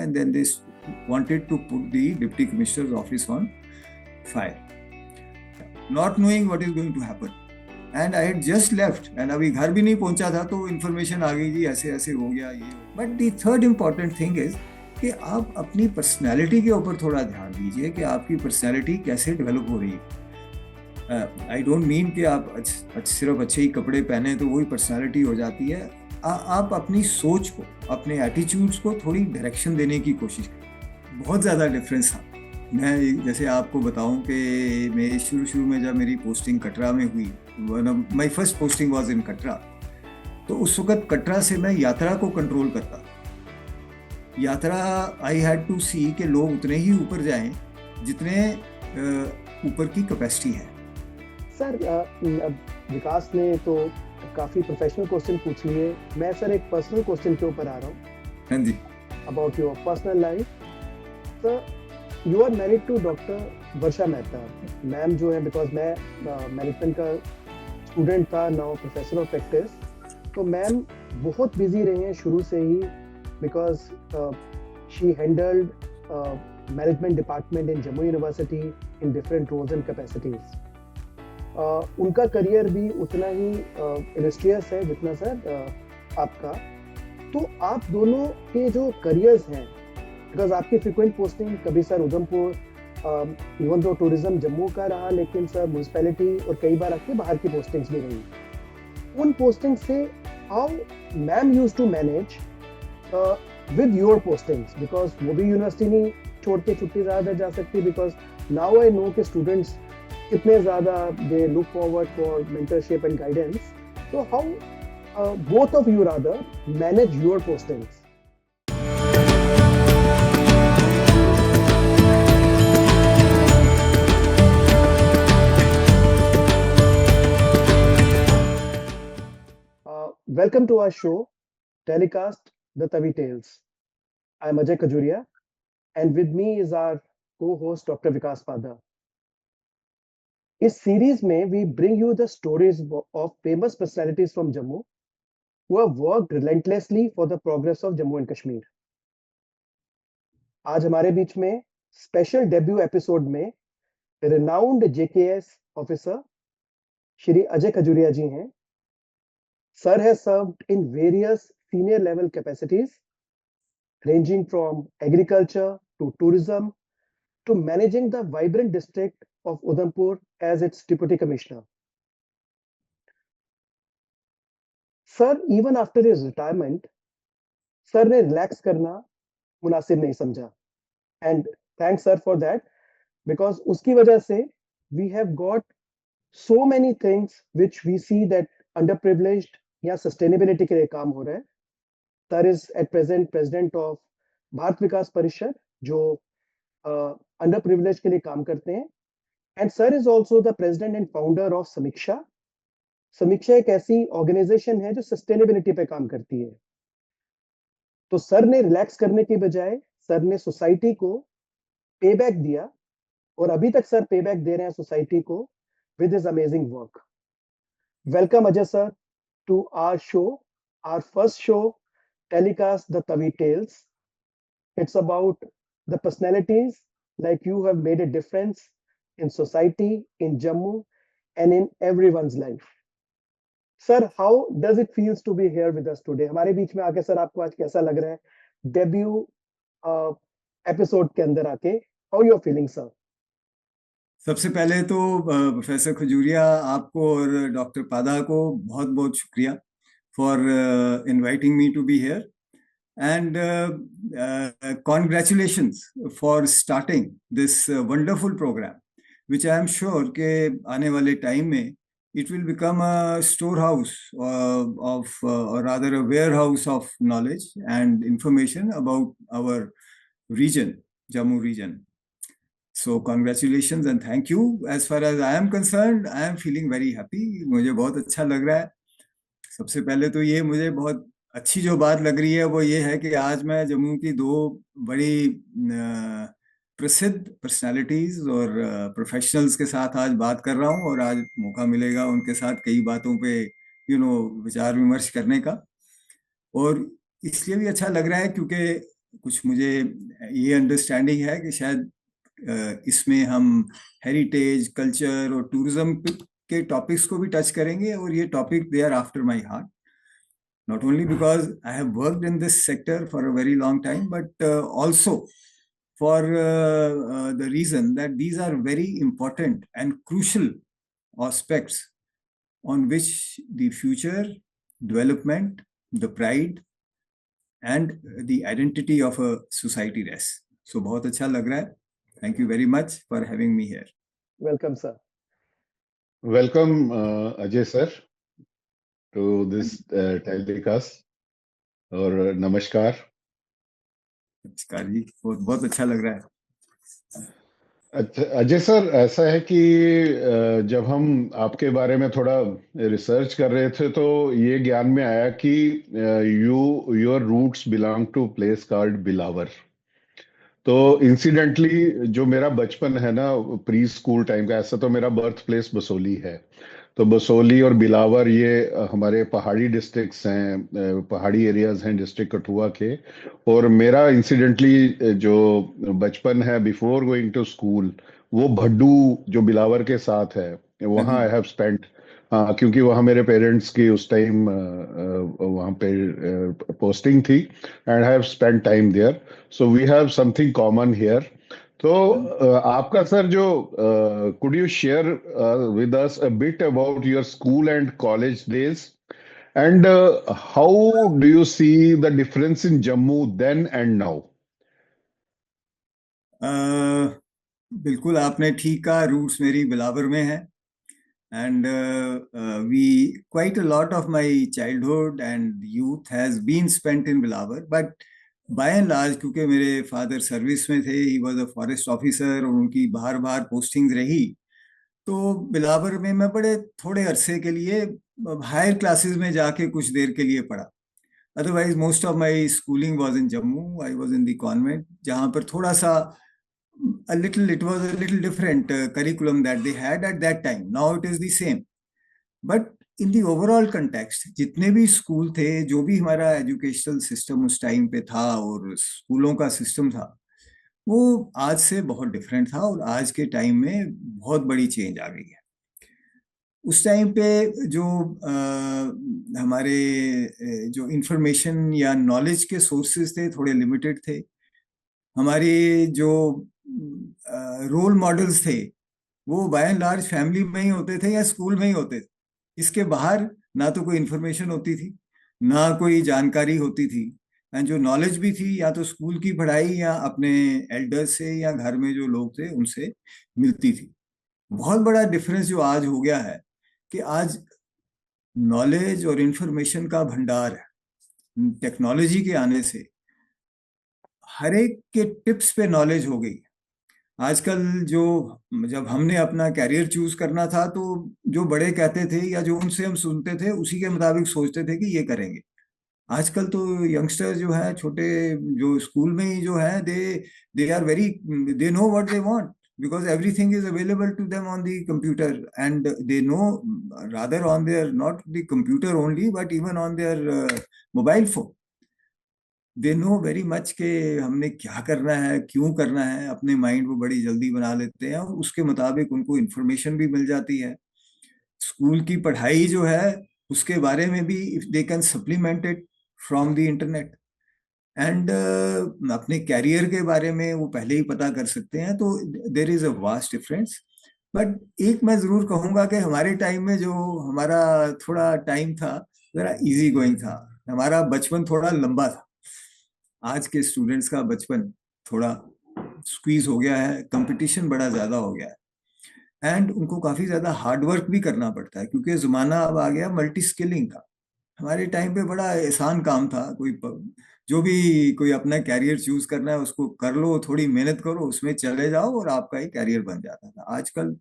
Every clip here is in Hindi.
and then they wanted to put the Deputy Commissioner's office on fire, not knowing what is going to happen. And I had just left, and अभी घर भी नहीं पहुंचा था तो information आ गई जी ऐसे ऐसे हो गया ये. But the third important thing is कि आप अपनी पर्सनैलिटी के ऊपर थोड़ा ध्यान दीजिए कि आपकी पर्सनैलिटी कैसे डेवलप हो रही है. आई डोंट मीन कि आप सिर्फ अच्छे ही कपड़े पहने तो वही पर्सनैलिटी हो जाती है. आप अपनी सोच को, अपने एटीट्यूड्स को थोड़ी डायरेक्शन देने की कोशिश करें. बहुत ज़्यादा डिफरेंस था. मैं जैसे आपको बताऊं कि मैं शुरू में जब मेरी पोस्टिंग कटरा में हुई, my first posting was in Katra, तो उस वक्त कटरा से मैं यात्रा को कंट्रोल करता. यात्रा आई हैड टू सी कि लोग उतने ही ऊपर जाएं जितने ऊपर की कैपेसिटी है. सर विकास ने तो काफी प्रोफेशनल क्वेश्चन पूछ लिए. मैं सर एक पर्सनल क्वेश्चन के ऊपर आ रहा हूँ. हाँ जी. About your personal life. Sir you are married to doctor Varsha Mehta ma'am जो है, बिकॉज मैं मैनेजमेंट का स्टूडेंट था, नाउ प्रोफेसर ऑफ प्रैक्टिस. तो मैम बहुत बिजी रहे हैं शुरू से ही, because she handled management department in Jammu university in different roles and capacities. उनका करियर भी उतना ही इलस्ट्रियस है जितना सर आपका. तो आप दोनों के जो करियर्स हैं, बिकॉज आपकी फ्रीक्वेंट पोस्टिंग कभी sir Udhampur, even though tourism Jammu का रहा, लेकिन सर म्यूनसिपैलिटी और कई बार आपकी बाहर की पोस्टिंग्स भी रही. उन पोस्टिंग से how ma'am use to manage with your postings, because वो भी यूनिवर्सिटी नहीं छोड़ के छुट्टी ज़्यादा जा सकती, बिकॉज नाउ आई नो कि स्टूडेंट्स कितने ज़्यादा दे look forward for mentorship and guidance. So how both of you rather manage your postings? Welcome to our show, Telecast The Tavi Tales. I am Ajay Kajuria, and with me is our co-host Dr. Vikas Pada. इस सीरीज में we bring you the stories of famous personalities from Jammu who have worked relentlessly for the progress of Jammu and Kashmir. आज हमारे बीच में स्पेशल डेब्यू एपिसोड में renowned JKS officer Shri Ajay Khajuria ji हैं. Sir has served in various senior level capacities ranging from agriculture to tourism to managing the vibrant district of Udhampur as its deputy commissioner. Sir, even after his retirement, sir ने relax करना मुनासिब नहीं समझा. And thanks sir for that, because उसकी वजह से we have got so many things which we see that underprivileged या sustainability के लिए काम हो रहा है. Sir is at present president of Bharat विकास परिषद जो underprivileged के लिए काम करते हैं. And sir is also the president and founder of समीक्षा. समीक्षा एक ऐसी ऑर्गेनाइजेशन है जो सस्टेनेबिलिटी पे काम करती है. तो सर ने रिलैक्स करने की बजाय सर ने सोसाइटी को पे बैक दिया, और अभी तक सर पे बैक दे रहे हैं सोसाइटी को with his amazing work. Welcome Ajay sir to our show, our first show, telecast the Tawi tales. It's about the personalities like you have made a difference in society, in Jammu, and in everyone's life. Sir, how does it feels to be here with us today? हमारे बीच में आके सर आपको आज कैसा लग रहा है डेब्यू एपिसोड के अंदर आके? How you are feeling, sir? सबसे पहले तो प्रोफेसर खजूरिया आपको और डॉक्टर पादा को बहुत बहुत शुक्रिया for inviting me to be here. And congratulations for starting this wonderful program, which I am sure के आने वाले time में it will become a storehouse of or rather a warehouse of knowledge and information about our region, Jammu region. So congratulations and thank you. As far as I am concerned, I am feeling very happy. मुझे बहुत अच्छा लग रहा है. सबसे पहले तो ये मुझे बहुत अच्छी जो बात लग रही है वो ये है कि आज मैं जम्मू की दो बड़ी प्रसिद्ध पर्सनालिटीज और प्रोफेशनल्स के साथ आज बात कर रहा हूँ, और आज मौका मिलेगा उनके साथ कई बातों पे विचार विमर्श करने का. और इसलिए भी अच्छा लग रहा है क्योंकि कुछ मुझे ये अंडरस्टैंडिंग है कि शायद इसमें हम हेरिटेज, कल्चर और टूरिज्म के टॉपिक्स को भी टच करेंगे, और ये topic they are after my heart, not only because I have worked in this sector for a very long time, but also for the reason that these are very important and crucial aspects on which the future development, the pride, and the identity of a society rests. So बहुत अच्छा लग रहा है. Thank you very much for having me here. Welcome, sir. Welcome, Ajay sir, to this telecast. और नमस्कार. नमस्कार जी, बहुत अच्छा लग रहा है. अच्छा अजय सर, ऐसा है कि जब हम आपके बारे में थोड़ा रिसर्च कर रहे थे तो ये ज्ञान में आया कि your roots belong to place called Billawar. तो इंसिडेंटली जो मेरा बचपन है ना, प्री स्कूल टाइम का, ऐसा तो मेरा बर्थ प्लेस बसोली है. तो बसोली और बिलावर ये हमारे पहाड़ी डिस्ट्रिक्ट्स हैं, पहाड़ी एरियाज हैं डिस्ट्रिक्ट कठुआ के. और मेरा इंसिडेंटली जो बचपन है बिफोर गोइंग टू स्कूल, वो भड्डू जो बिलावर के साथ है, वहाँ आई हैव स्पेंट. हाँ, क्योंकि वहाँ मेरे पेरेंट्स की उस टाइम वहाँ पे पोस्टिंग थी, and I have spent time there. So we have something common here. तो आपका सर जो could you share with us a bit about your school and college days, and how do you see the difference in Jammu then and now? बिल्कुल आपने ठीक कहा, रूट्स मेरी बिलावर में है. And we quite a lot of my childhood and youth has been spent in Bilawar, but by and large क्योंकि मेरे फादर सर्विस में थे, he was a forest officer, और उनकी बाहर बाहर पोस्टिंग रही, तो बिलावर में मैं बड़े थोड़े अरसे के लिए हायर क्लासेस में जाके कुछ देर के लिए पढ़ा. Otherwise most of my schooling was in Jammu. I was in the convent, जहाँ पर थोड़ा सा it was a little different curriculum that they had at that time. Now it is the same. But in the overall context, जितने भी स्कूल थे, जो भी हमारा एजुकेशनल सिस्टम उस टाइम पे था और स्कूलों का सिस्टम था, वो आज से बहुत डिफरेंट था, और आज के टाइम में बहुत बड़ी चेंज आ गई है. उस टाइम पे जो हमारे जो इंफॉर्मेशन या नॉलेज के सोर्सेज थे, थोड़े लिमिटेड थे. हमारे जो रोल मॉडल्स थे, वो बाय एंड लार्ज फैमिली में ही होते थे या स्कूल में ही होते थे. इसके बाहर ना तो कोई इन्फॉर्मेशन होती थी, ना कोई जानकारी होती थी. एंड जो नॉलेज भी थी, या तो स्कूल की पढ़ाई या अपने एल्डर्स से या घर में जो लोग थे उनसे मिलती थी. बहुत बड़ा डिफरेंस जो आज हो गया है कि आज नॉलेज और इंफॉर्मेशन का भंडार है. टेक्नोलॉजी के आने से हर एक के टिप्स पे नॉलेज हो गई. आजकल जो, जब हमने अपना कैरियर चूज करना था, तो जो बड़े कहते थे या जो उनसे हम सुनते थे उसी के मुताबिक सोचते थे कि ये करेंगे. आजकल तो यंगस्टर जो है, छोटे जो स्कूल में ही जो है, they are very, they know what they want, because everything is available to them on the computer, and they know, rather on their, not the computer only, but even on their mobile phone. They know very much के हमने क्या करना है, क्यों करना है. अपने माइंड वो बड़ी जल्दी बना लेते हैं, और उसके मुताबिक उनको इंफॉर्मेशन भी मिल जाती है. स्कूल की पढ़ाई जो है, उसके बारे में भी if they can supplement it from the internet, and अपने कैरियर के बारे में वो पहले ही पता कर सकते हैं. तो there is a vast difference. But एक मैं जरूर कहूंगा कि हमारे टाइम में जो हमारा थोड़ा टाइम था, जरा इजी गोइंग था. हमारा बचपन थोड़ा लंबा था. आज के स्टूडेंट्स का बचपन थोड़ा स्क्वीज हो गया है, कंपटीशन बड़ा ज्यादा हो गया है, एंड उनको काफी ज्यादा हार्डवर्क भी करना पड़ता है, क्योंकि जमाना अब आ गया मल्टी स्किलिंग का. हमारे टाइम पे बड़ा आसान काम था. जो भी कोई अपना कैरियर चूज करना है, उसको कर लो, थोड़ी मेहनत करो, उसमें चले जाओ, और आपका एक कैरियर बन जाता था. आजकल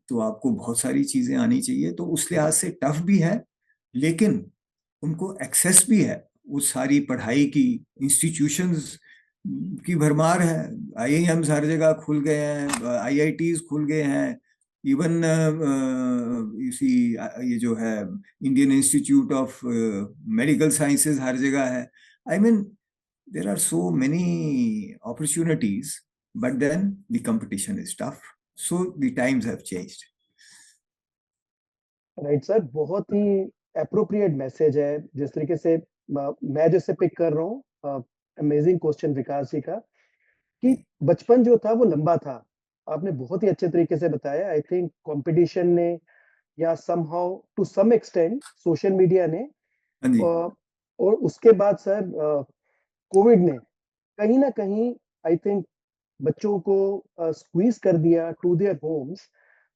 तो आपको बहुत सारी चीजें आनी चाहिए, तो उस लिहाज से टफ भी है, लेकिन उनको एक्सेस भी है. वो सारी पढ़ाई की इंस्टीट्यूशंस की भरमार है. आईआईएम्स हर जगह खुल गए हैं, आईआईटीज खुल गए हैं. इवन इसी ये जो है Indian institute of medical sciences हर जगह है. I mean there are so many opportunities, but then the competition is tough. So the times have changed. Right sir, बहुत ही अप्रोप्रिएट मैसेज है जिस तरीके से मैं जैसे पिक कर रहा हूँ। अमेजिंग क्वेश्चन विकास जी का, कि बचपन जो था वो लंबा था। आपने बहुत ही अच्छे तरीके से बताया। आई थिंक कंपटीशन ने या somehow to some extent social media ने हाँ जी। और उसके बाद सर कोविड ने कहीं ना कहीं आई थिंक बच्चों को स्क्वीज कर दिया टू देयर होम्स।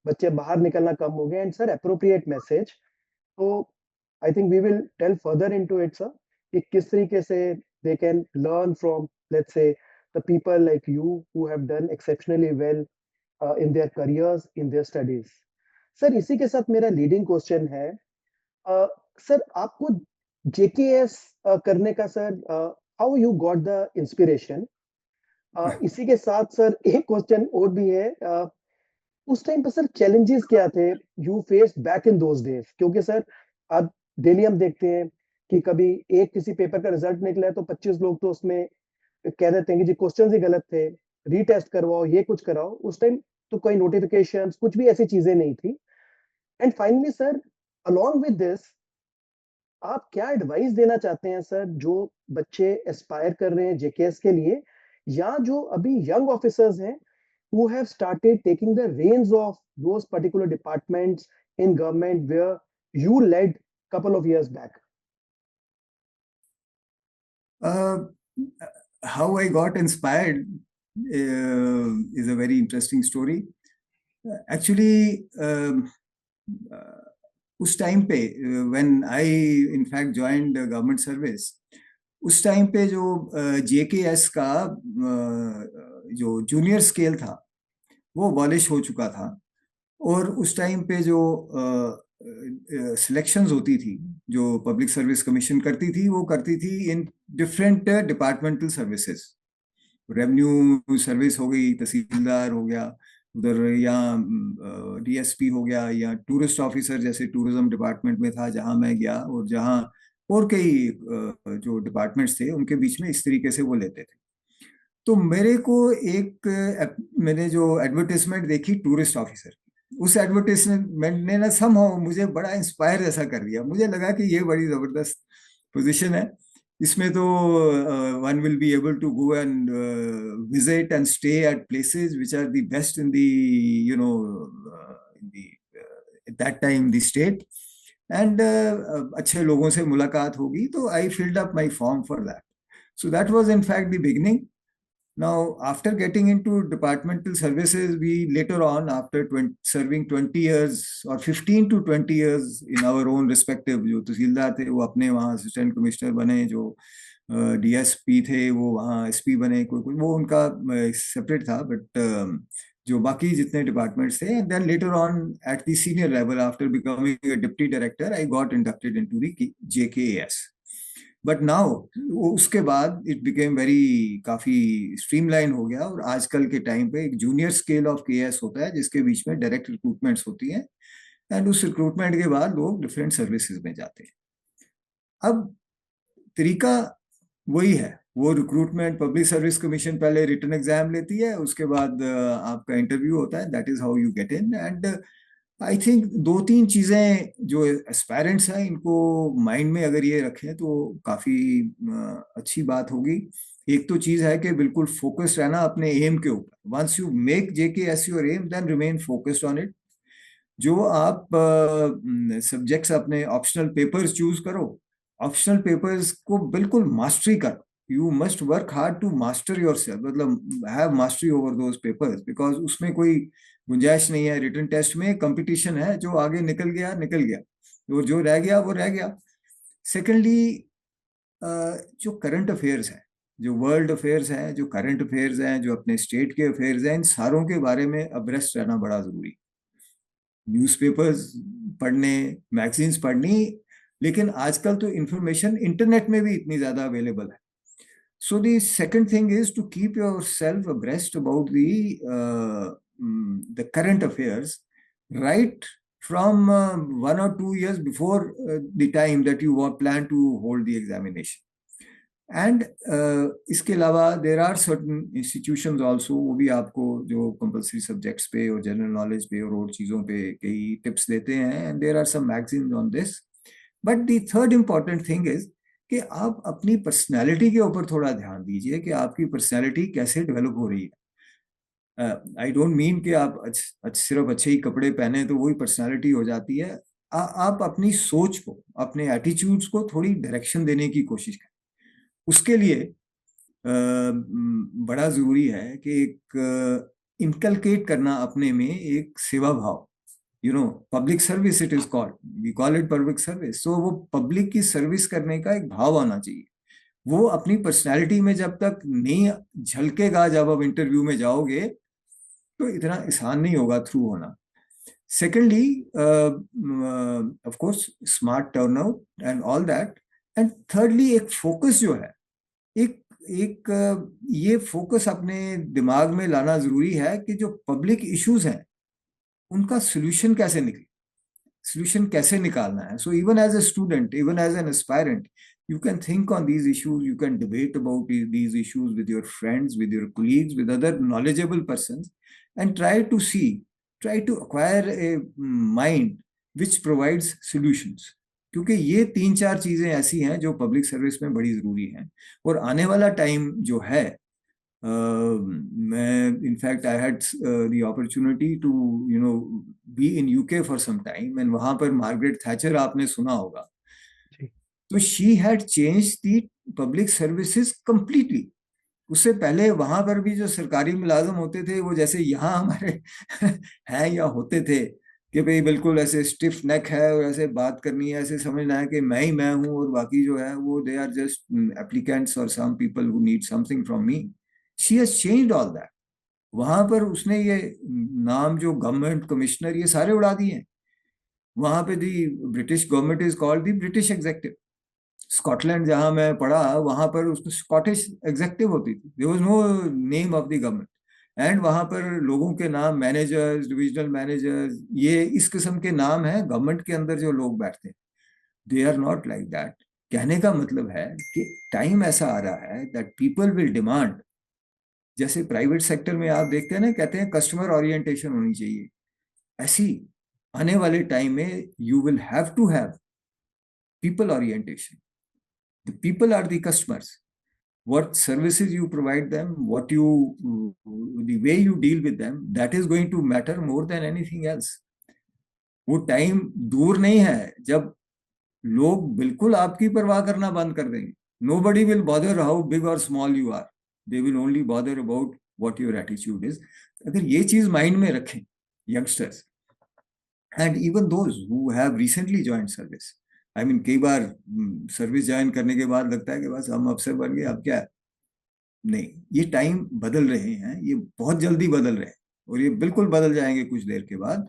बच्चे बाहर निकलना कम हो गए। And sir appropriate message. तो I think we will tell further into it sir, कि किस तरीके से they can learn from let's say the people like you who have done exceptionally well in their careers, in their studies. Sir इसी के साथ मेरा लीडिंग क्वेश्चन है, सर आपको जेकेएस करने का sir how you got the inspiration? इसी के साथ सर एक क्वेश्चन और भी है, उस टाइम पर सर चैलेंजेस क्या थे you face back in those days? क्योंकि सर आज डेली हम देखते हैं कि कभी एक किसी पेपर का रिजल्ट निकला है तो 25 लोग तो उसमें कह देते हैं कि जी क्वेश्चंस ही गलत थे, रीटेस्ट करवाओ, ये कुछ कराओ। उस टाइम तो कोई नोटिफिकेशंस कुछ भी ऐसी चीजें नहीं थी। And finally sir, along with this, आप क्या एडवाइस देना चाहते हैं सर, जो बच्चे एस्पायर कर रहे हैं जेकेएस के लिए, या जो अभी यंग ऑफिसर्स हैं who have started taking the reins of those particular departments in government where you led couple of years back? How I got inspired is a very interesting story. Actually, उस टाइम पे when I in fact joined government service, उस टाइम पे जो जेकेएस का जो जूनियर स्केल था वो अबॉलिश हो चुका था। और उस टाइम पे जो सिलेक्शंस होती थी, जो पब्लिक सर्विस कमीशन करती थी, वो करती थी in different departmental services. Revenue service हो गई, तहसीलदार हो गया उधर, या डीएसपी हो गया, या टूरिस्ट ऑफिसर जैसे टूरिज्म डिपार्टमेंट में था जहां मैं गया, और जहां और कई जो डिपार्टमेंट्स थे उनके बीच में इस तरीके से वो लेते थे। तो मेरे को एक मैंने जो एडवर्टाइजमेंट देखी टूरिस्ट ऑफिसर, उस एडवर्टाइजमेंट ने ना समहाउ मुझे बड़ा इंस्पायर ऐसा कर दिया। मुझे लगा कि ये बड़ी जबरदस्त पोजीशन है, इसमें तो one will be able to go and visit and stay at places which are the best in the you know in the at that time the state, and अच्छे लोगों से मुलाकात होगी। तो I filled up my form for that. So that was in fact the beginning. Now, after getting into departmental services, we later on, after serving 20 years or 15 to 20 years in our own respective, जो तहसीलदार थे वो अपने वहाँ असिस्टेंट कमिश्नर बने, जो डीएसपी थे वो वहाँ एसपी बने, कोई वो उनका सेपरेट था, बट जो बाकी जितने डिपार्टमेंट्स थे, and then later on at the senior level, after becoming a deputy director, I got inducted into the JKAS. But now उसके बाद इट बिकेम वेरी काफी स्ट्रीमलाइन हो गया, और आजकल के टाइम पे एक जूनियर स्केल ऑफ केएस होता है जिसके बीच में डायरेक्ट रिक्रूटमेंट्स होती हैं, एंड उस रिक्रूटमेंट के बाद लोग डिफरेंट सर्विसेज में जाते हैं। अब तरीका वही है, वो रिक्रूटमेंट पब्लिक सर्विस कमीशन पहले रिटन एग्जाम लेती है, उसके बाद आपका इंटरव्यू होता है, that is how you get in. And I think दो तीन चीजें जो एस्पायरेंट्स हैं इनको माइंड में अगर ये रखें तो काफी अच्छी बात होगी। एक तो चीज है कि बिल्कुल फोकस रहना अपने एम के ऊपर। Once you make JKS your aim, then remain focused on it. जो आप सब्जेक्ट्स अपने ऑप्शनल पेपर्स चूज करो, ऑप्शनल पेपर्स को बिल्कुल मास्टरी करो। You must work hard to master yourself, मतलब have mastery over those papers, because उसमें कोई गुंजाइश नहीं है। रिटन टेस्ट में कंपटीशन है, जो आगे निकल गया निकल गया, और जो रह गया वो रह गया। सेकेंडली, जो करंट अफेयर्स हैं, जो वर्ल्ड अफेयर्स हैं, जो करंट अफेयर्स हैं, जो अपने स्टेट के अफेयर्स हैं, इन सारों के बारे में अब्रेस्ट रहना बड़ा जरूरी। न्यूज़पेपर्स पढ़ने, मैगजीन्स पढ़नी, लेकिन आजकल तो इंफॉर्मेशन इंटरनेट में भी इतनी ज्यादा अवेलेबल है। So the second thing is to keep yourself abreast about the current affairs right from 1 or 2 years before the time that you plan to hold the examination. And इसके अलावा there are certain institutions also, वो भी आपको जो कंपलसरी सब्जेक्ट्स पे और जनरल नॉलेज पे और और चीज़ों पे कई टिप्स देते हैं, and there are some magazines on this. But the third important thing is कि आप अपनी पर्सनैलिटी के ऊपर थोड़ा ध्यान दीजिए कि आपकी पर्सनैलिटी कैसे डेवलप हो रही है. आई डोंट मीन कि आप सिर्फ अच्छे ही कपड़े पहने तो वही पर्सनैलिटी हो जाती है. आप अपनी सोच को, अपने एटीट्यूड्स को थोड़ी डायरेक्शन देने की कोशिश करें. उसके लिए बड़ा जरूरी है कि एक इनकलकेट करना अपने में एक सेवा भाव. Public service it is called, we call it public service. So वो पब्लिक की सर्विस करने का एक भाव आना चाहिए. वो अपनी पर्सनैलिटी में जब तक नहीं झलकेगा, जब आप इंटरव्यू में जाओगे तो इतना आसान नहीं होगा थ्रू होना. Secondly, of course smart turnout and all that. And thirdly, एक फोकस जो है, एक एक ये फोकस अपने दिमाग में लाना जरूरी है कि जो पब्लिक इश्यूज हैं उनका सोल्यूशन कैसे निकले, सोल्यूशन कैसे निकालना है. So even as a student, even as an aspirant, you can think on these issues, you can debate about these issues with your friends, with your colleagues, with other knowledgeable persons, and try to acquire a mind which provides solutions. क्योंकि ये 3-4 चीजें ऐसी हैं जो पब्लिक सर्विस में बड़ी जरूरी हैं. और आने वाला टाइम जो है, मैं in fact I had the opportunity to be in UK for some time, and वहां पर मार्गरेट थैचर आपने सुना होगा. तो she had change the public services completely. उससे पहले वहां पर भी जो सरकारी मुलाजम होते थे वो जैसे यहाँ हमारे हैं या होते थे कि भाई बिल्कुल ऐसे स्टिफ नेक है और ऐसे बात करनी है, ऐसे समझना है कि मैं ही मैं हूँ और बाकी जो है वो दे आर जस्ट एप्लीकेंट्स और some people who need something from me. She has changed all that. वहां पर उसने ये नाम जो गवर्नमेंट कमिश्नर ये सारे उड़ा दिए. वहां पे the British government is called the British executive. Scotland जहां मैं पढ़ा वहां पर उसमें स्कॉटिश एग्जेक्टिव होती थी. There was no name of the government. And वहां पर लोगों के नाम मैनेजर्स, डिविजनल मैनेजर्स, ये इस किस्म के नाम हैं गवर्नमेंट के अंदर जो लोग बैठते हैं. They are not like that. कहने का मतलब है कि टाइम ऐसा आ रहा है दैट पीपल विल डिमांड. जैसे प्राइवेट सेक्टर में आप देखते हैं ना, कहते हैं कस्टमर ओरिएंटेशन होनी चाहिए. ऐसी आने वाले टाइम में you will have to have people orientation. The people are the customers. What services you provide them, the way you deal with them, that is going to matter more than anything else. वो टाइम दूर नहीं है जब लोग बिल्कुल आपकी परवाह करना बंद कर देंगे. Nobody will bother how big or small you are. They will only bother about what your attitude is. अगर ये चीज माइंड में रखें youngsters and even those who have recently joined service. I mean कई बार सर्विस ज्वाइन करने के बाद लगता है कि बस हम अफसर बन गए, अब क्या है. नहीं, ये टाइम बदल रहे हैं, ये बहुत जल्दी बदल रहे हैं और ये बिल्कुल बदल जाएंगे कुछ देर के बाद.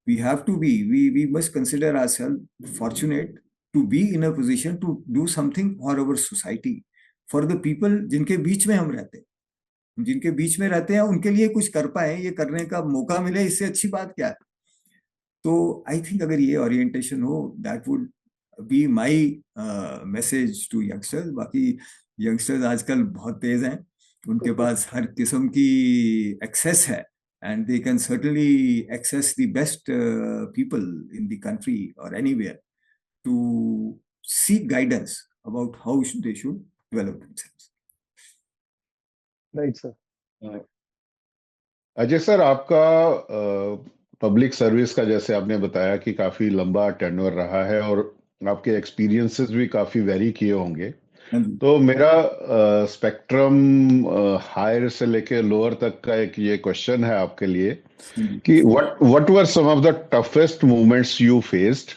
We have to be, we must consider ourself fortunate to be in a position to do something for our society, for the people जिनके बीच में हम रहते हैं. जिनके बीच में रहते हैं उनके लिए कुछ कर पाए, ये करने का मौका मिले, इससे अच्छी बात क्या है. तो आई थिंक अगर ये ओरिएंटेशन हो, that would be my message to youngsters. बाकी यंगस्टर्स आजकल बहुत तेज हैं, उनके पास हर किस्म की एक्सेस है, and they can certainly access the best people in the country or anywhere to seek guidance about how they should develop themselves. Right, sir. Ajay sir, आपका पब्लिक सर्विस का जैसे आपने बताया कि काफी लंबा टर्नओवर रहा है और आपके एक्सपीरियंसेस भी काफी वेरी किए होंगे. तो मेरा स्पेक्ट्रम हायर से लेके लोअर तक का एक ये क्वेश्चन है आपके लिए कि what were some of the toughest moments you faced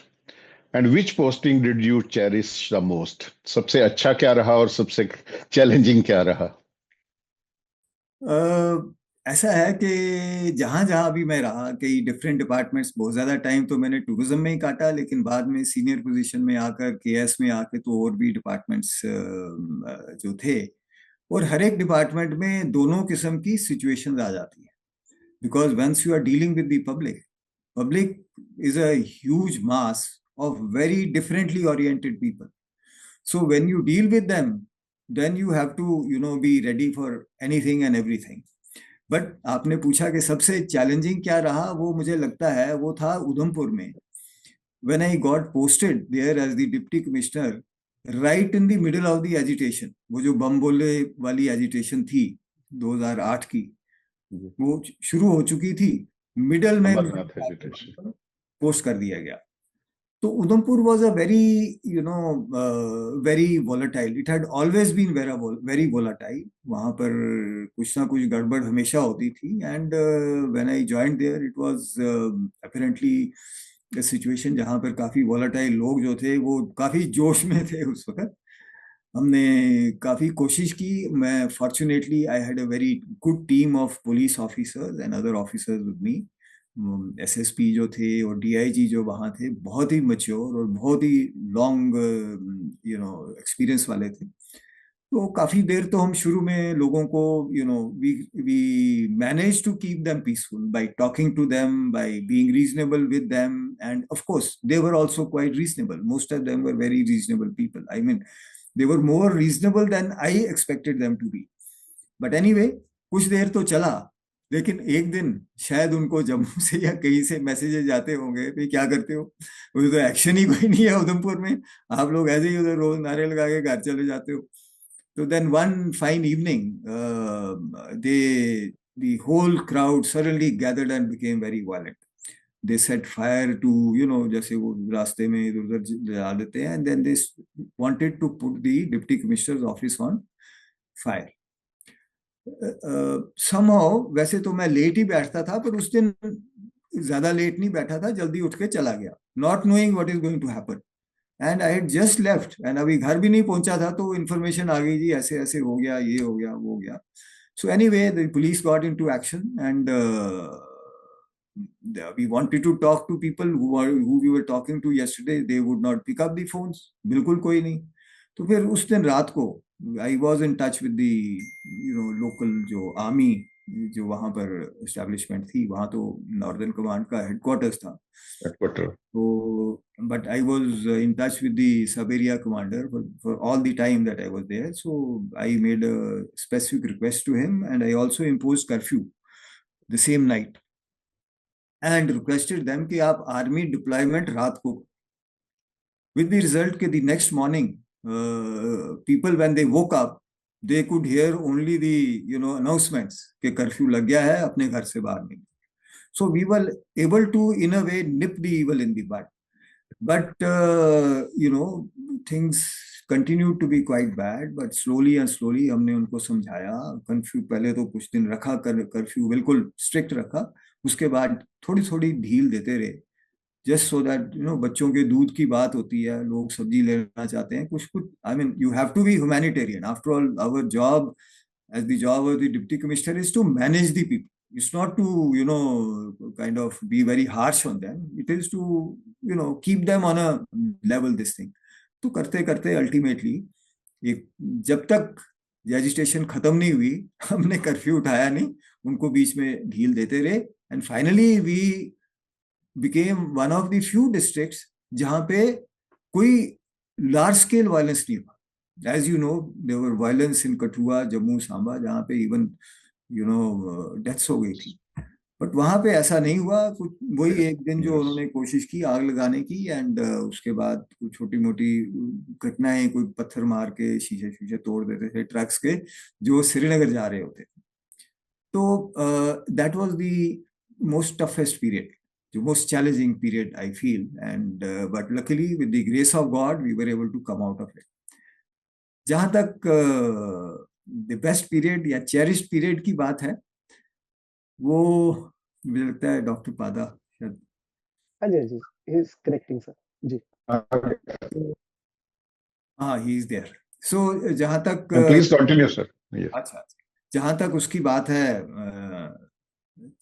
and which posting did you cherish the most? सबसे अच्छा क्या रहा और सबसे चैलेंजिंग क्या रहा? ऐसा है कि जहां जहां भी मैं रहा, कई डिफरेंट डिपार्टमेंट्स, बहुत ज़्यादा टाइम तो मैंने टूरिज्म में ही काटा, लेकिन बाद में सीनियर पोजीशन में आकर केएस में आके तो और भी डिपार्टमेंट्स जो थे, और हर एक डिपार्टमेंट में दोनों किस्म की सिचुएशंस आ जाती हैं. Because once you are dealing with the public is a huge mass of very differently oriented people. So when you deal with them, then you have to be ready for anything and everything. But आपने पूछा कि सबसे चैलेंजिंग क्या रहा, वो मुझे लगता है वो था उधमपुर में, when I got posted there as the deputy commissioner, right in the middle of the agitation, वो जो बम बोले वाली एजिटेशन थी 2008 की, वो शुरू हो चुकी थी, मिडल में अमरनाथ एजिटेशन पोस्ट कर दिया गया. तो Udhampur was a very very volatile. It had always been very volatile. वहां पर कुछ ना कुछ गड़बड़ हमेशा होती थी. And when I joined there, it was apparently a situation जहां पर काफी volatile लोग जो थे वो काफी जोश में थे उस वक्त. हमने काफी कोशिश की. मैं fortunately I had a very good team of police officers and other officers with me. SSP जो थे और डीआईजी जो वहाँ थे बहुत ही मैच्योर और बहुत ही लॉन्ग एक्सपीरियंस वाले थे. तो काफी देर तो हम शुरू में लोगों को we manage to keep them peaceful by talking to them, by being reasonable with them, and of course they were also quite reasonable. Most of them were very reasonable people. I mean they were more reasonable than I expected them to be. But anyway, कुछ देर तो चला. लेकिन एक दिन शायद उनको जम्मू से या कहीं से मैसेजेस जाते होंगे, भाई क्या करते हो, उधर तो एक्शन ही कोई नहीं है उधमपुर में, आप लोग ऐसे ही उधर रोज नारे लगा के घर चले जाते हो. तो then one fine evening they the whole crowd suddenly gathered and became very violent. They set fire to, जैसे वो रास्ते में इधर उधर जला देते हैं, and then they wanted to put the deputy commissioner's office on fire. somehow, वैसे तो मैं लेट ही बैठता था, पर उस दिन ज्यादा लेट नहीं बैठा था, जल्दी उठ के चला गया, not knowing what is going to happen. And I had just left and अभी घर भी नहीं पहुंचा था तो इन्फॉर्मेशन आ गई जी ऐसे ऐसे हो गया, ये हो गया, वो हो गया. So anyway, the police got into action and we wanted to talk to people who we were talking to yesterday. They would not pick up the phones. बिल्कुल कोई नहीं. तो फिर उस दिन रात को I was in touch with the local जो army जो वहाँ पर establishment थी, वहाँ तो Northern Command का headquarters था. So, but I was in touch with the sub area commander for all the time that I was there. So I made a specific request to him, and I also imposed curfew the same night and requested them कि आप army deployment रात को. With the result कि the next morning, people when they woke up, they could hear only the announcements कि curfew लग गया है, अपने घर से बाहर नहीं. So we were able to, in a way, nip the evil in the bud. But, things continued to be quite bad. But slowly and slowly, हमने उनको समझाया. कर्फ्यू पहले तो कुछ दिन रखा, कर्फ्यू बिल्कुल स्ट्रिक्ट रखा. उसके बाद थोड़ी थोड़ी ढील देते रहे. Just so that, बच्चों के दूध की बात होती है, लोग सब्जी लेना चाहते हैं, कुछ कुछ. I mean, you have to be humanitarian. After all, our job, as the job of the deputy commissioner, is to manage the people. It's not to, kind of be very harsh on them. It is to, keep them on a level, this thing. तो करते करते अल्टीमेटली जब तक एजिटेशन खत्म नहीं हुई, हमने कर्फ्यू उठाया नहीं, उनको बीच में ढील देते रहे. And finally we became one of the few districts जहां पे कोई large scale violence नहीं हुआ. As you know, there were violence in Kathua, Jammu, Samba, जहां पे even deaths हो गई थी. बट वहां पे ऐसा नहीं हुआ. कुछ वही एक दिन जो उन्होंने कोशिश की आग लगाने की, एंड उसके बाद कुछ छोटी मोटी घटनाएं, कोई पत्थर मार के शीशे शीशे तोड़ देते थे ट्रक्स के जो श्रीनगर जा रहे होते थे. तो that was the most toughest period, the most challenging period I feel, and but luckily with the grace of God we were able to come out of it. जहां तक the best period या cherished period की बात है, वो मुझे लगता है डॉक्टर पादा शायद. हाँ जी, he is correcting sir जी. हाँ, he is there. So जहां तक please continue sir. अच्छा, जहां तक उसकी बात है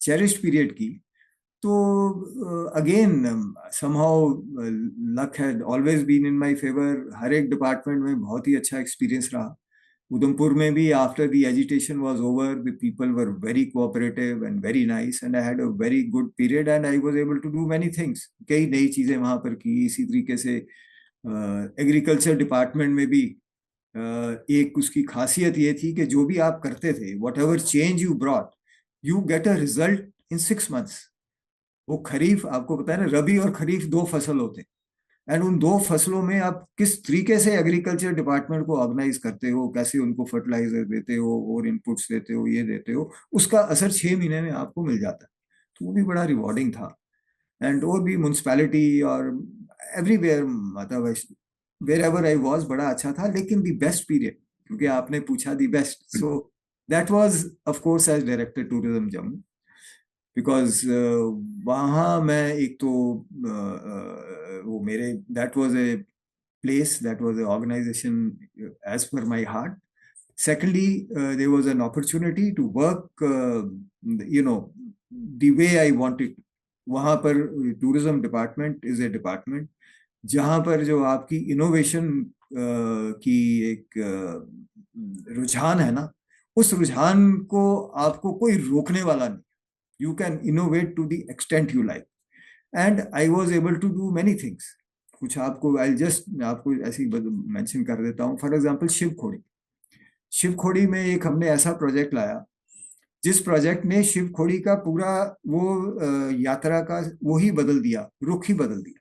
cherished period की, तो again somehow luck had always been in my favor. हर एक डिपार्टमेंट में बहुत ही अच्छा एक्सपीरियंस रहा. उधमपुर में भी after the agitation was over, the people were very cooperative and very nice, and I had a very good period and I was able to do many things. कई नई चीजें वहां पर की. इसी तरीके से एग्रीकल्चर डिपार्टमेंट में भी एक उसकी खासियत ये थी कि जो भी आप करते थे, what ever change you brought, you get a result in 6 months. वो खरीफ, आपको पता है ना, रबी और खरीफ दो फसल होते हैं, एंड उन दो फसलों में आप किस तरीके से एग्रीकल्चर डिपार्टमेंट को ऑर्गेनाइज करते हो, कैसे उनको फर्टिलाइजर देते हो और इनपुट्स देते हो, ये देते हो, उसका असर 6 महीने में आपको मिल जाता है। तो वो भी बड़ा रिवॉर्डिंग था। एंड और भी म्यूनसिपैलिटी और एवरीवेयर, मतलब वेर एवर आई वॉज, बड़ा अच्छा था। लेकिन द बेस्ट पीरियड, क्योंकि आपने पूछा the best, so that was of course as director tourism Jammu, because वहाँ मैं एक तो वो मेरे, that was a place, that was an organization as per my heart. Secondly, there was an opportunity to work, you know, the way I wanted. वहाँ पर tourism department is A department जहाँ पर जो आपकी इनोवेशन की एक रुझान है ना, उस रुझान को आपको कोई रोकने वाला नहीं। You can innovate to the extent you like, and I was able to do many things. कुछ आपको आई जस्ट आपको ऐसे ही मेंशन कर देता हूँ। फॉर एग्जांपल शिवखोड़ी, शिवखोड़ी में एक हमने ऐसा प्रोजेक्ट लाया जिस प्रोजेक्ट ने शिवखोड़ी का पूरा वो यात्रा का वो ही बदल दिया, रुख ही बदल दिया।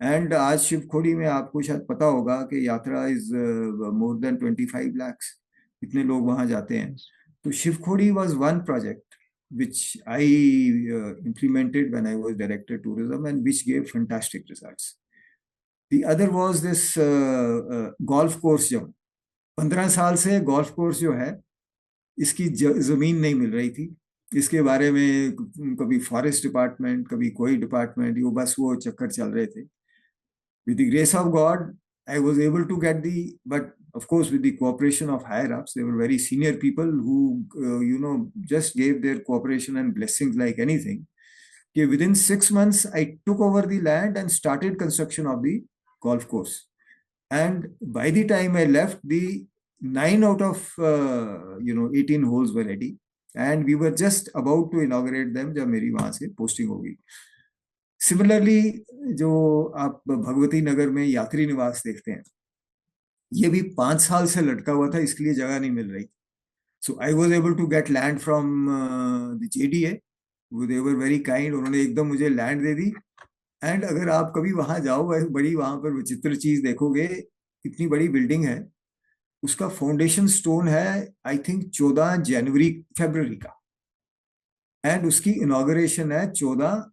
एंड आज शिवखोड़ी में आपको शायद पता होगा कि यात्रा इज मोर देन 25 lakhs, इतने लोग वहां जाते हैं। तो Shiv Khori was one project which I implemented when I was director tourism and which gave fantastic results. The other was this golf course जब 15 साल से गोल्फ कोर्स जो है इसकी जमीन नहीं मिल रही थी। इसके बारे में कभी फॉरेस्ट डिपार्टमेंट, कभी कोई डिपार्टमेंट, वो बस वो चक्कर चल रहे थे। With the grace of God, I was able to get the, but of course, with the cooperation of higher ups, they were very senior people who, just gave their cooperation and blessings like anything. Okay, within 6 months, I took over the land and started construction of the golf course. And by the time I left, the 9 out of 18 holes were ready, and we were just about to inaugurate them जब मेरी वहां से पोस्टिंग हो गई। सिमिलरली जो आप भगवती नगर में यात्री निवास देखते हैं, ये भी 5 साल से लटका हुआ था, इसके लिए जगह नहीं मिल रही। So I was able to get land from the JDA, they were very kind, उन्होंने एकदम मुझे लैंड दे दी। एंड अगर आप कभी वहां जाओ, बड़ी वहां पर विचित्र चीज देखोगे, इतनी बड़ी बिल्डिंग है, उसका फाउंडेशन स्टोन है आई थिंक 14 जनवरी फरवरी का, एंड उसकी इनॉग्रेशन है 14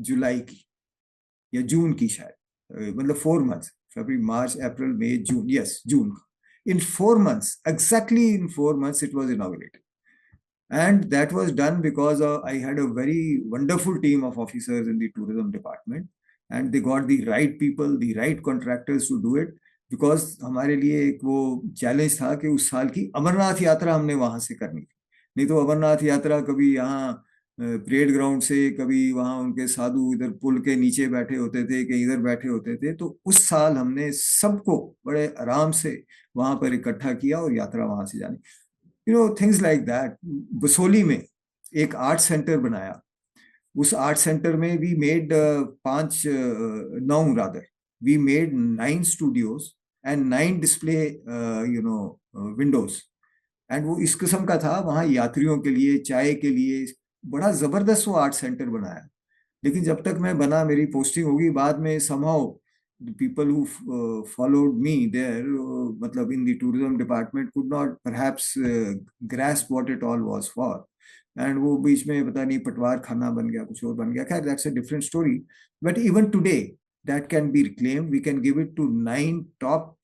जुलाई की या जून की शायद, मतलब 4 months, फरवरी मार्च अप्रैल मई जून, यस जून का। In 4 months, exactly in 4 months, it was inaugurated. And that was done because I had a very wonderful team of officers in the tourism department, and they got the right people, the right contractors to do it. Because हमारे लिए एक वो चैलेंज था कि उस साल की अमरनाथ यात्रा हमने वहां से करनी थी। नहीं तो अमरनाथ यात्रा कभी यहाँ परेड ग्राउंड से, कभी वहां उनके साधु इधर पुल के नीचे बैठे होते थे, कहीं इधर बैठे होते थे। तो उस साल हमने सबको बड़े आराम से वहां पर इकट्ठा किया और यात्रा वहां से जानी, थिंग्स लाइक दैट। बसोली में एक आर्ट सेंटर बनाया, उस आर्ट सेंटर में we made 9 studios and 9 display windows. And वो इस किस्म का था, वहां यात्रियों के लिए, चाय के लिए, बड़ा जबरदस्त वो आर्ट सेंटर बनाया। लेकिन जब तक मैं बना, मेरी पोस्टिंग होगी, बाद में somehow the people who followed me there, मतलब in the tourism department, could not perhaps grasp what it all was for, and वो बीच में पता नहीं पटवार खाना बन गया, कुछ और बन गया। खैर, that's a different story. But even today that can be reclaimed. We can give it to 9 top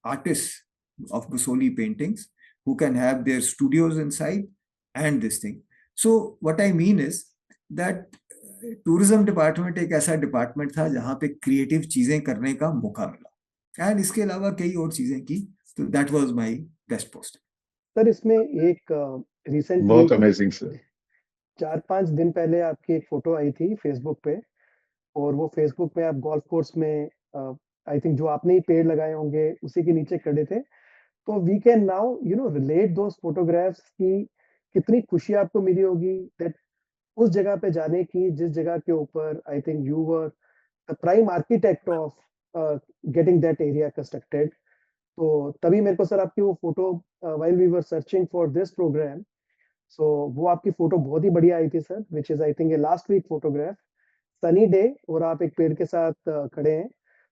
artists of Basoli paintings who can have their studios inside and this thing. So what I mean is that tourism department एक ऐसा डिपार्टमेंट था जहां पे क्रिएटिव चीजें करने का मौका मिला, एंड इसके अलावा कई और चीजें की। तो that was my best post. Sir इसमें एक बहुत रिसेंटली अमेजिंग सर। 4-5 दिन पहले आपकी एक फोटो आई थी फेसबुक पे, और वो फेसबुक पे आप गोल्फ कोर्स में आई थिंक जो आपने ही पेड़ लगाए होंगे उसी के नीचे खड़े थे। तो we can now relate those photographs की कितनी खुशी आपको मिली होगी दैट उस जगह पे जाने की, जिस जगह के ऊपर I think you were the prime architect of getting that area constructed. तो तभी मेरे को सर आपकी वो photo, while we were searching for this program, so वो आपकी फोटो बहुत ही बढ़िया आई थी sir, which is I think a last week photograph, sunny day, और आप एक पेड़ के साथ खड़े हैं.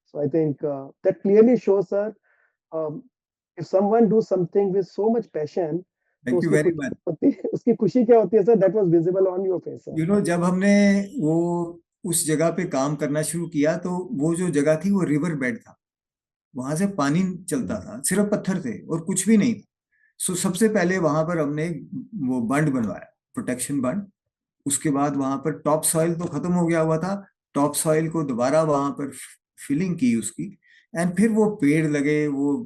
So I think that clearly show sir, if someone do something with so much passion, तो थैंक यू वेरी मच। उसकी खुशी क्या होती है sir, that was visible on your face sir. जब हमने वो उस जगह पे काम करना शुरू किया तो वो जो जगह थी वो रिवर बेड था, वहां से पानी चलता था, सिर्फ पत्थर थे और कुछ भी नहीं था। सो सबसे पहले वहां पर हमने वो बंड बनवाया, प्रोटेक्शन बंड। उसके बाद वहां पर टॉप सॉइल तो खत्म हो गया हुआ था, टॉप सॉइल को दोबारा वहां पर फिलिंग की उसकी, एंड फिर वो पेड़ लगे, वो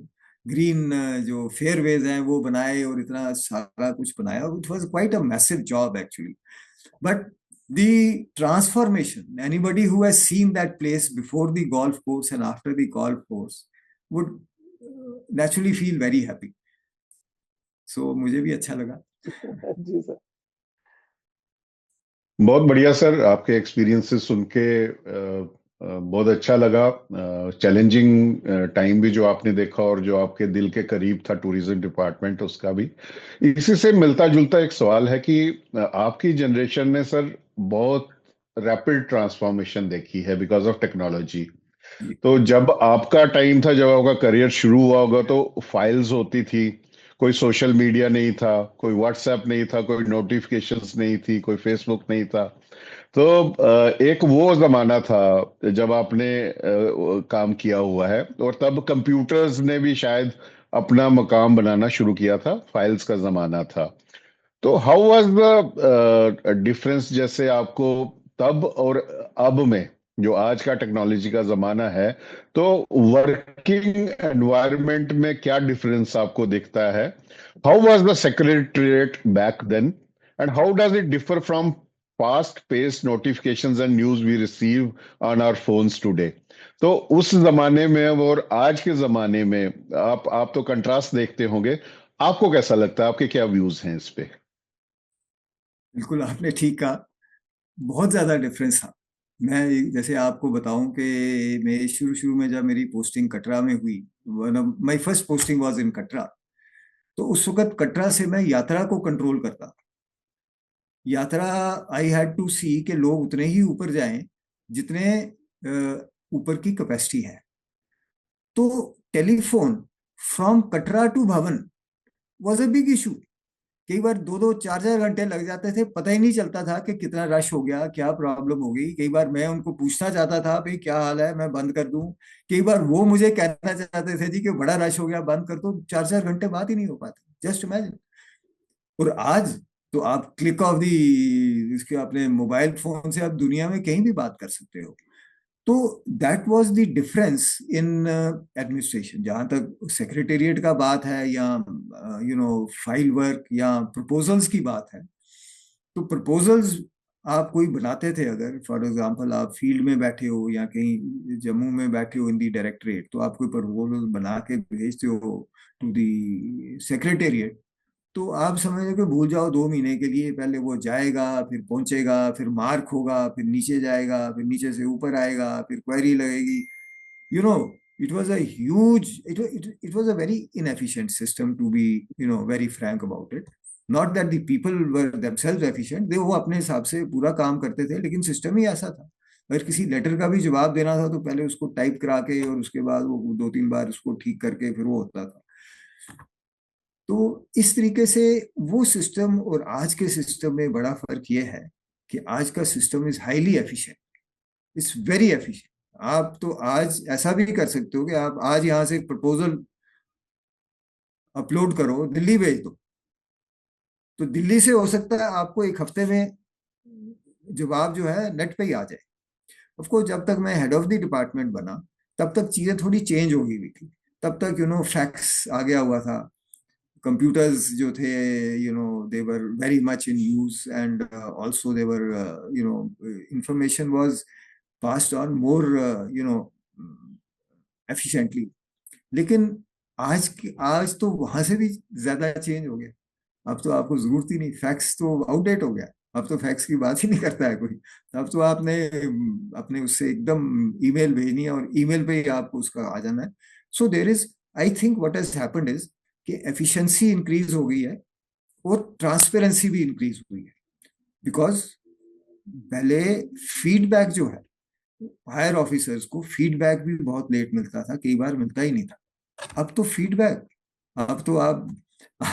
ग्रीन जो फेयरवेज हैं वो बनाए और इतना सारा कुछ बनाया। It was quite a massive job actually, but the transformation, anybody who has seen that place before the golf course and after the golf course would naturally feel very happy. So मुझे भी अच्छा लगा। जी सर. बहुत बढ़िया सर, आपके एक्सपीरियंसेस सुन के बहुत अच्छा लगा। चैलेंजिंग टाइम भी जो आपने देखा और जो आपके दिल के करीब था टूरिज्म डिपार्टमेंट, उसका भी। इसी से मिलता जुलता एक सवाल है कि आपकी जनरेशन ने सर बहुत रैपिड ट्रांसफॉर्मेशन देखी है बिकॉज ऑफ टेक्नोलॉजी। तो जब आपका टाइम था, जब आपका करियर शुरू हुआ होगा, तो फाइल्स होती थी, कोई सोशल मीडिया नहीं था, कोई व्हाट्सएप नहीं था, कोई नोटिफिकेशंस नहीं थी, कोई फेसबुक नहीं था। तो एक वो जमाना था जब आपने काम किया हुआ है, और तब कंप्यूटर्स ने भी शायद अपना मकाम बनाना शुरू किया था, फाइल्स का जमाना था। तो हाउ वाज द डिफरेंस, जैसे आपको तब और अब में, जो आज का टेक्नोलॉजी का जमाना है, तो वर्किंग एनवायरनमेंट में क्या डिफरेंस आपको दिखता है? How was the secretariat back then, and how does it differ from fast paced notifications and news we receive on our phones today? तो उस जमाने में और आज के जमाने में आप तो कंट्रास्ट देखते होंगे, आपको कैसा लगता है, आपके क्या व्यूज हैं इस पे? बिल्कुल आपने ठीक कहा, बहुत ज्यादा डिफरेंस था। मैं जैसे आपको बताऊं कि मैं शुरू शुरू में जब मेरी पोस्टिंग कटरा में हुई, my first posting was in Katra, तो उस वक्त कटरा से मैं यात्रा को कंट्रोल करता था। यात्रा, आई हैड टू सी कि लोग उतने ही ऊपर जाएं जितने ऊपर की कैपेसिटी है। तो टेलीफोन फ्रॉम कटरा टू भवन वाज अ बिग इशू। कई बार 2-2 4-4 घंटे लग जाते थे, पता ही नहीं चलता था कि कितना रश हो गया, क्या प्रॉब्लम हो गई। कई बार मैं उनको पूछना चाहता था, भाई क्या हाल है, मैं बंद कर दूं। कई बार वो मुझे कहना चाहते थे जी कि बड़ा रश हो गया, बंद कर दो। 4-4 घंटे बात ही नहीं हो पाती, जस्ट इमेजिन। और आज तो आप क्लिक ऑफ दी इसके अपने मोबाइल फोन से आप दुनिया में कहीं भी बात कर सकते हो। तो that was the difference in administration. जहां तक सेक्रेटेरिएट का बात है, या फाइल वर्क या प्रपोजल्स की बात है, तो प्रपोजल्स आप कोई बनाते थे, अगर फॉर एग्जांपल आप फील्ड में बैठे हो या कहीं जम्मू में बैठे हो इन दी डायरेक्टरेट, तो आप कोई प्रपोजल बना के भेजते हो टू दी सेक्रेटेरिएट, तो आप समझ लो कि भूल जाओ 2 महीने के लिए। पहले वो जाएगा, फिर पहुंचेगा, फिर मार्क होगा, फिर नीचे जाएगा, फिर नीचे से ऊपर आएगा, फिर क्वेरी लगेगी। you know it was a huge, it was a very inefficient system, to be very frank about it. Not that the people were themselves efficient, they वो अपने हिसाब से पूरा काम करते थे, लेकिन सिस्टम ही ऐसा था। अगर किसी लेटर का भी जवाब देना था तो पहले उसको टाइप करा के और उसके बाद वो 2-3 बार उसको ठीक करके फिर वो होता था। तो इस तरीके से वो सिस्टम और आज के सिस्टम में बड़ा फर्क ये है कि आज का system is highly efficient, it's very efficient. आप तो आज ऐसा भी कर सकते हो कि आप आज यहां से एक प्रपोजल अपलोड करो, दिल्ली भेज दो, तो दिल्ली से हो सकता है आपको एक हफ्ते में जवाब जो है नेट पे ही आ जाए। ऑफ कोर्स जब तक मैं हेड ऑफ द डिपार्टमेंट बना तब तक चीजें थोड़ी चेंज हो गई हुई थी। तब तक फैक्स आ गया हुआ था, computers जो थे, they were very much in use, and also they were information was passed on more efficiently. लेकिन आज तो वहां से भी ज्यादा चेंज हो गया। अब तो आपको जरूरत ही नहीं, फैक्स तो आउटडेट हो गया। अब तो फैक्स की बात ही नहीं करता है कोई। अब तो आपने अपने उससे एकदम ईमेल भेजनी है और ईमेल पे ही आपको उसका आ जाना है। So there is, I think what has happened is कि एफिशिएंसी इंक्रीज हो गई है और ट्रांसपेरेंसी भी इंक्रीज हुई है, बिकॉज पहले फीडबैक जो है, हायर ऑफिसर्स को फीडबैक भी बहुत लेट मिलता था, कई बार मिलता ही नहीं था। अब तो फीडबैक, अब तो आप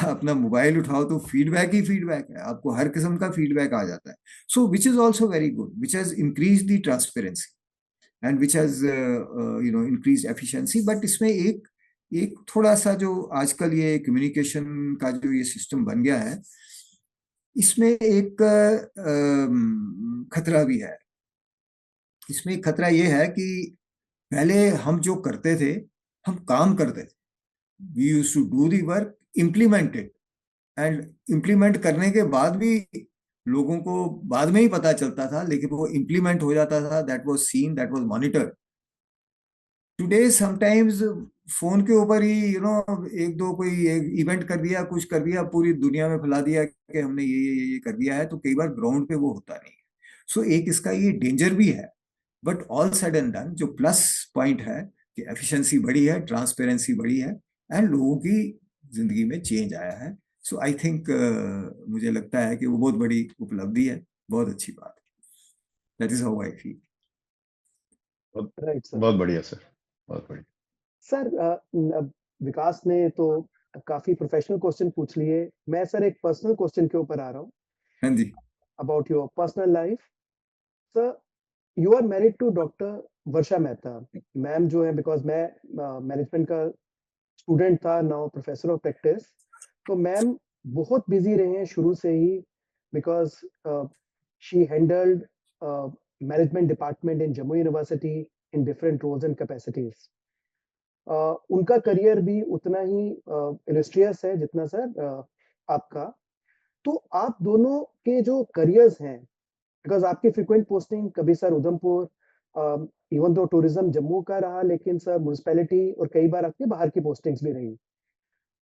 अपना मोबाइल उठाओ तो फीडबैक ही फीडबैक है, आपको हर किस्म का फीडबैक आ जाता है। So which is also very good, which has increase the transparency and which has increase efficiency. But इसमें एक एक थोड़ा सा जो आजकल ये कम्युनिकेशन का जो ये सिस्टम बन गया है, इसमें एक खतरा भी है। इसमें एक खतरा ये है कि पहले हम जो करते थे, हम काम करते थे, we use to do the work, implement it, and implement करने के बाद भी लोगों को बाद में ही पता चलता था, लेकिन वो इम्प्लीमेंट हो जाता था, that was scene, that was monitored. Today sometimes phone के ऊपर ही एक दो कोई एक इवेंट कर दिया, कुछ कर दिया, पूरी दुनिया में फैला दिया कि हमने ये कर दिया है, तो कई बार ग्राउंड पे वो होता नहीं है। सो एक इसका ये डेंजर भी है। But all said and done, जो प्लस पॉइंट है कि एफिशिएंसी बढ़ी है, ट्रांसपेरेंसी बढ़ी है, एंड लोगों की जिंदगी में चेंज आया है। सो आई थिंक मुझे लगता है कि वो बहुत बड़ी उपलब्धि है, बहुत अच्छी बात है। That is how I feel. Right sir. बहुत बढ़िया सर, बहुत बढ़िया। सर विकास ने तो काफी प्रोफेशनल क्वेश्चन पूछ लिए, मैं सर एक पर्सनल क्वेश्चन के ऊपर आ रहा हूँ हाँ जी। About your personal life. Sir you are married to doctor Varsha Mehta ma'am जो है, बिकॉज मैं मैनेजमेंट का स्टूडेंट था, नाउ प्रोफेसर ऑफ प्रैक्टिस। तो मैम बहुत बिजी रहे हैं शुरू से ही, because she handled management department in Jammu university in different roles and capacities. उनका करियर भी उतना ही इलस्ट्रियस है जितना सर आपका। तो आप दोनों के जो करियर्स हैं, बिकॉज आपकी फ्रीक्वेंट पोस्टिंग कभी sir Udhampur, even though tourism Jammu का रहा, लेकिन सर म्यूनिसिपैलिटी और कई बार आपकी बाहर की पोस्टिंग्स भी रही।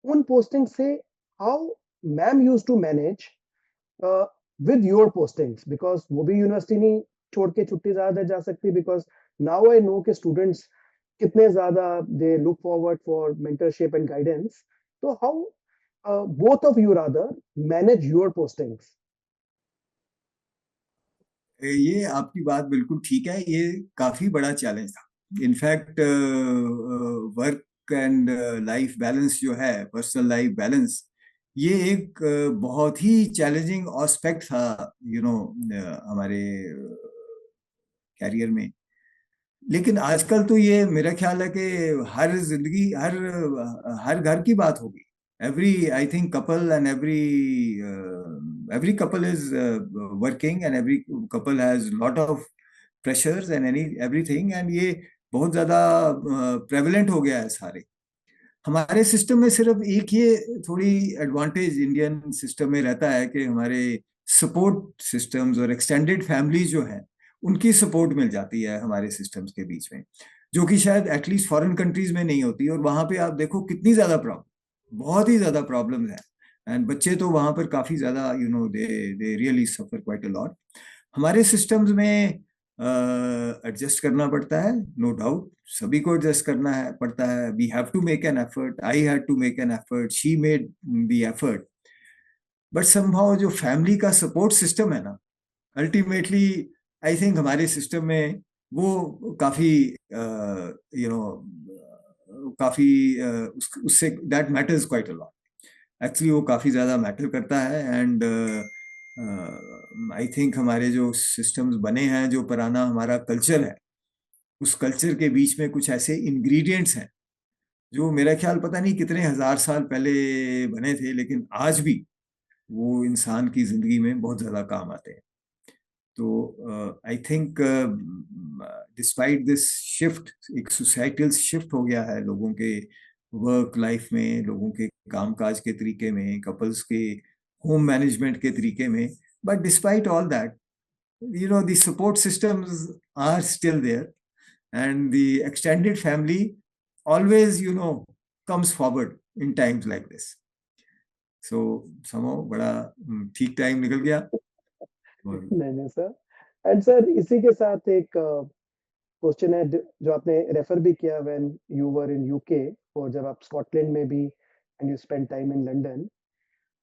उन पोस्टिंग से how ma'am use to manage with your postings, because वो भी यूनिवर्सिटी नहीं छोड़ के छुट्टी ज्यादा जा सकती, बिकॉज नाउ आई नो के स्टूडेंट्स कितने ज्यादा they look forward for mentorship and guidance. तो how both of you rather manage your postings? ये आपकी बात बिल्कुल ठीक है, ये काफी बड़ा चैलेंज था। In fact work and life balance जो है, पर्सनल लाइफ बैलेंस, ये एक बहुत ही चैलेंजिंग एस्पेक्ट था हमारे कैरियर में। लेकिन आजकल तो ये मेरा ख्याल है कि हर जिंदगी, हर घर की बात होगी। Every, I think couple and every couple is working and every couple has lot of pressures and everything, and ये बहुत ज्यादा prevalent हो गया है सारे। हमारे सिस्टम में सिर्फ एक ये थोड़ी एडवांटेज इंडियन सिस्टम में रहता है कि हमारे सपोर्ट सिस्टम्स और एक्सटेंडेड फैमिली जो है, उनकी सपोर्ट मिल जाती है हमारे सिस्टम्स के बीच में, जो कि शायद एटलीस्ट फॉरेन कंट्रीज में नहीं होती। और वहां पे आप देखो कितनी ज्यादा प्रॉब्लम, बहुत ही ज्यादा प्रॉब्लम है, एंड बच्चे तो वहां पर काफी ज्यादा they really suffer quite a lot. हमारे सिस्टम्स में एडजस्ट करना पड़ता है, नो डाउट, सभी को एडजस्ट करना है पड़ता है। We have to make an effort, I had to make an effort, she made the effort. But somehow जो फैमिली का सपोर्ट सिस्टम है ना, अल्टीमेटली आई थिंक हमारे सिस्टम में वो काफी काफी उससे that matters quite a lot. Actually वो काफी ज्यादा मैटर करता है। एंड आई थिंक हमारे जो सिस्टम्स बने हैं, जो पुराना हमारा कल्चर है, उस कल्चर के बीच में कुछ ऐसे इंग्रेडिएंट्स हैं जो मेरा ख्याल पता नहीं कितने हजार साल पहले बने थे, लेकिन आज भी वो इंसान की जिंदगी में बहुत ज्यादा काम आते हैं। तो I think despite this shift, एक सोसाइटल शिफ्ट हो गया है लोगों के वर्क लाइफ में, लोगों के कामकाज के तरीके में, कपल्स के होम मैनेजमेंट के तरीके में। But despite all that, the support systems are still there, and the extended family always comes forward in times like this. So somehow बड़ा ठीक टाइम निकल गया। और नहीं सर। एंड सर इसी के साथ एक क्वेश्चन है जो आपने रेफर भी किया when you were in UK, और जब आप स्कॉटलैंड में भी and you spend time in London,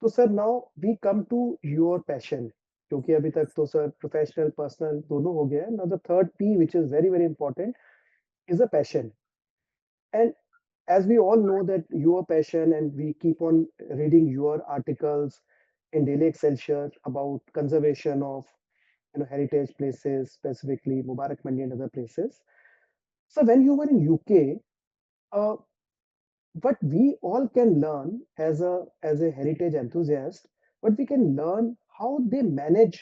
तो sir now we come to your passion, क्योंकि अभी तक तो सर प्रोफेशनल पर्सनल दोनों हो गया है। Now the third P which is very very important is a passion. And as we all know that your passion, and we keep on reading your articles in Daily Excelsior about conservation of heritage places, specifically Mubarak Mandi and other places. So when you were in UK, uh, what we all can learn as a heritage enthusiast, what we can learn how they manage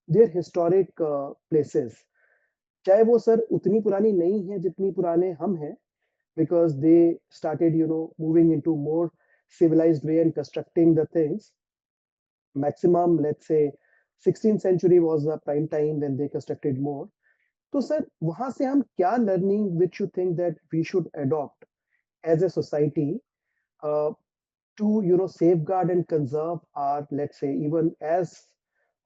their historic places, चाहे वो सर उतनी पुरानी नहीं है जितनी पुराने हम हैं, because they started moving into more civilized way and constructing the things. Maximum, let's say 16th century was the prime time when they constructed more. तो सर वहां से हम क्या learning which you think that we should adopt as a society uh, to safeguard and conserve our, let's say, even as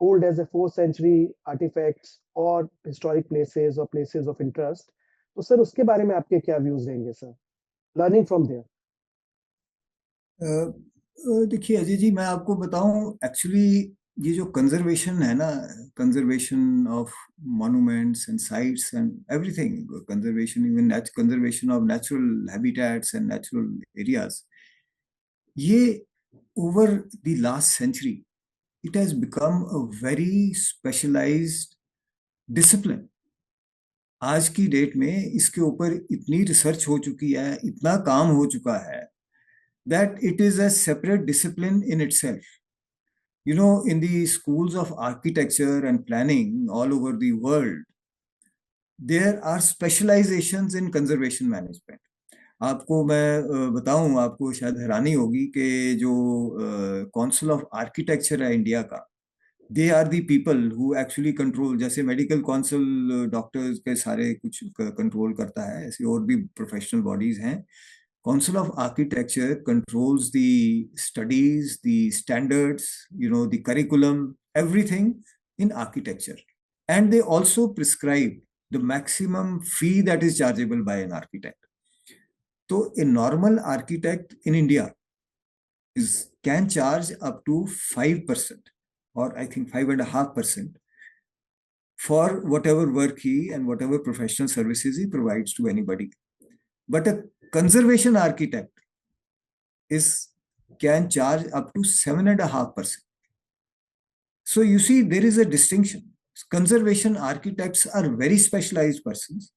old as the 4th century artifacts or historic places or places of interest. तो सर उसके बारे में आपके क्या व्यूज रहेंगे सर, लर्निंग फ्रॉम देयर? देखिए अजय जी, मैं आपको बताऊं, एक्चुअली ये जो कंजर्वेशन है ना, conservation of monuments and sites and everything, conservation, even conservation of natural habitats and natural areas, ये over the last century it has become a very specialized discipline. आज की डेट में इसके ऊपर इतनी रिसर्च हो चुकी है, इतना काम हो चुका है, that it is a separate discipline in itself. You know, in the schools of architecture and planning all over the world, there are specializations in conservation management. आपको मैं बताऊं, आपको शायद हैरानी होगी कि जो काउंसिल ऑफ आर्किटेक्चर है इंडिया का, they are the people who actually control, जैसे मेडिकल काउंसिल डॉक्टर्स के सारे कुछ कंट्रोल करता है, ऐसे और भी प्रोफेशनल बॉडीज हैं. Council of Architecture controls the studies, the standards, the curriculum, everything in architecture. And they also prescribe the maximum fee that is chargeable by an architect. So a normal architect in India can charge up to 5%, or I think 5.5%, for whatever work he and whatever professional services he provides to anybody. But a conservation architect can charge up to 7.5%. So you see, there is a distinction. Conservation architects are very specialized persons.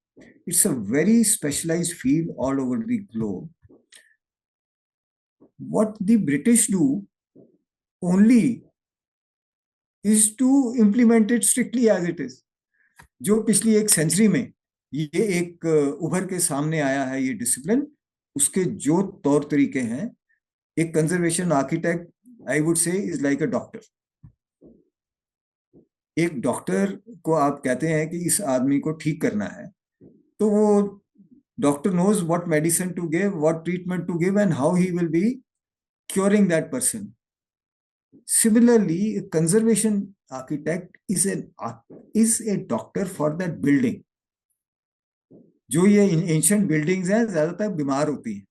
It's a very specialized field all over the globe. What the British do only is to implement it strictly as it is. जो पिछली एक सेंचुरी में ये एक उभर के सामने आया है ये डिसिप्लिन, उसके जो तौर तरीके हैं, एक conservation architect I would say is like a doctor. एक डॉक्टर को आप कहते हैं कि इस आदमी को ठीक करना है, तो वो doctor knows what medicine to give, what treatment to give, and how he will be curing that person. Similarly, a conservation architect is a doctor for that building. जो ये एंशिएंट बिल्डिंग्स हैं ज्यादातर बीमार होती हैं,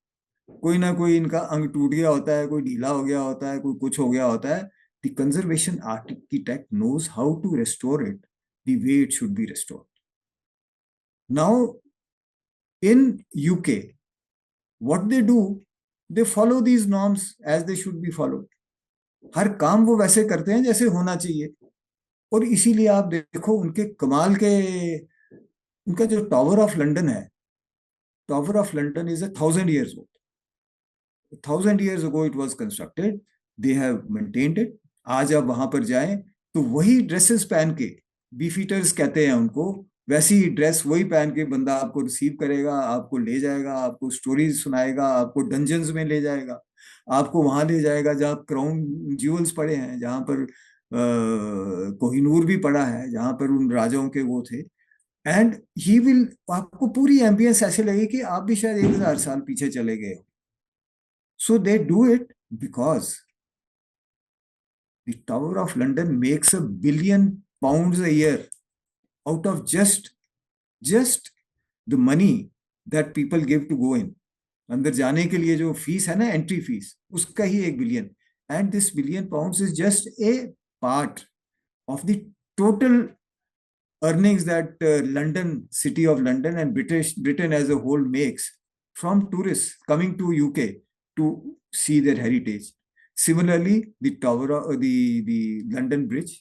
कोई ना कोई इनका अंग टूट गया होता है, कोई ढीला हो गया होता है, कोई कुछ हो गया होता है. The conservation architect knows how to restore it the way it should be restored. Now, in UK, what they do, they follow these norms as they should be followed. हर काम वो वैसे करते हैं जैसे होना चाहिए. और इसीलिए आप देखो उनके कमाल के, उनका जो टावर ऑफ लंदन है, tower of London is 1,000 years old. 1,000 years ago it was constructed. They have maintained it. आज आप वहां पर जाएं तो वही ड्रेसेस पहन के, बीफीटर्स कहते हैं उनको, वैसी ही ड्रेस वही पहन के बंदा आपको रिसीव करेगा, आपको ले जाएगा, आपको स्टोरीज सुनाएगा, आपको डंजन्स में ले जाएगा, आपको वहां ले जाएगा जहाँ क्राउन ज्यूल्स पड़े हैं, जहां पर कोहिनूर भी पड़ा है, जहां पर उन राजाओं के वो थे. एंड ही विल, आपको पूरी एम्बियंस ऐसे लगेगी कि आप भी शायद 1,000 साल पीछे चले गए हो. So they do it because the tower of London makes £1 billion a year out of just the money that people give to go in. अंदर जाने के लिए जो फीस है ना, एंट्री फीस, उसका ही 1 billion. And this billion pounds is just a part of the total earnings that London, City of London, and Britain as a whole makes from tourists coming to UK to see their heritage. Similarly, the Tower, the London Bridge,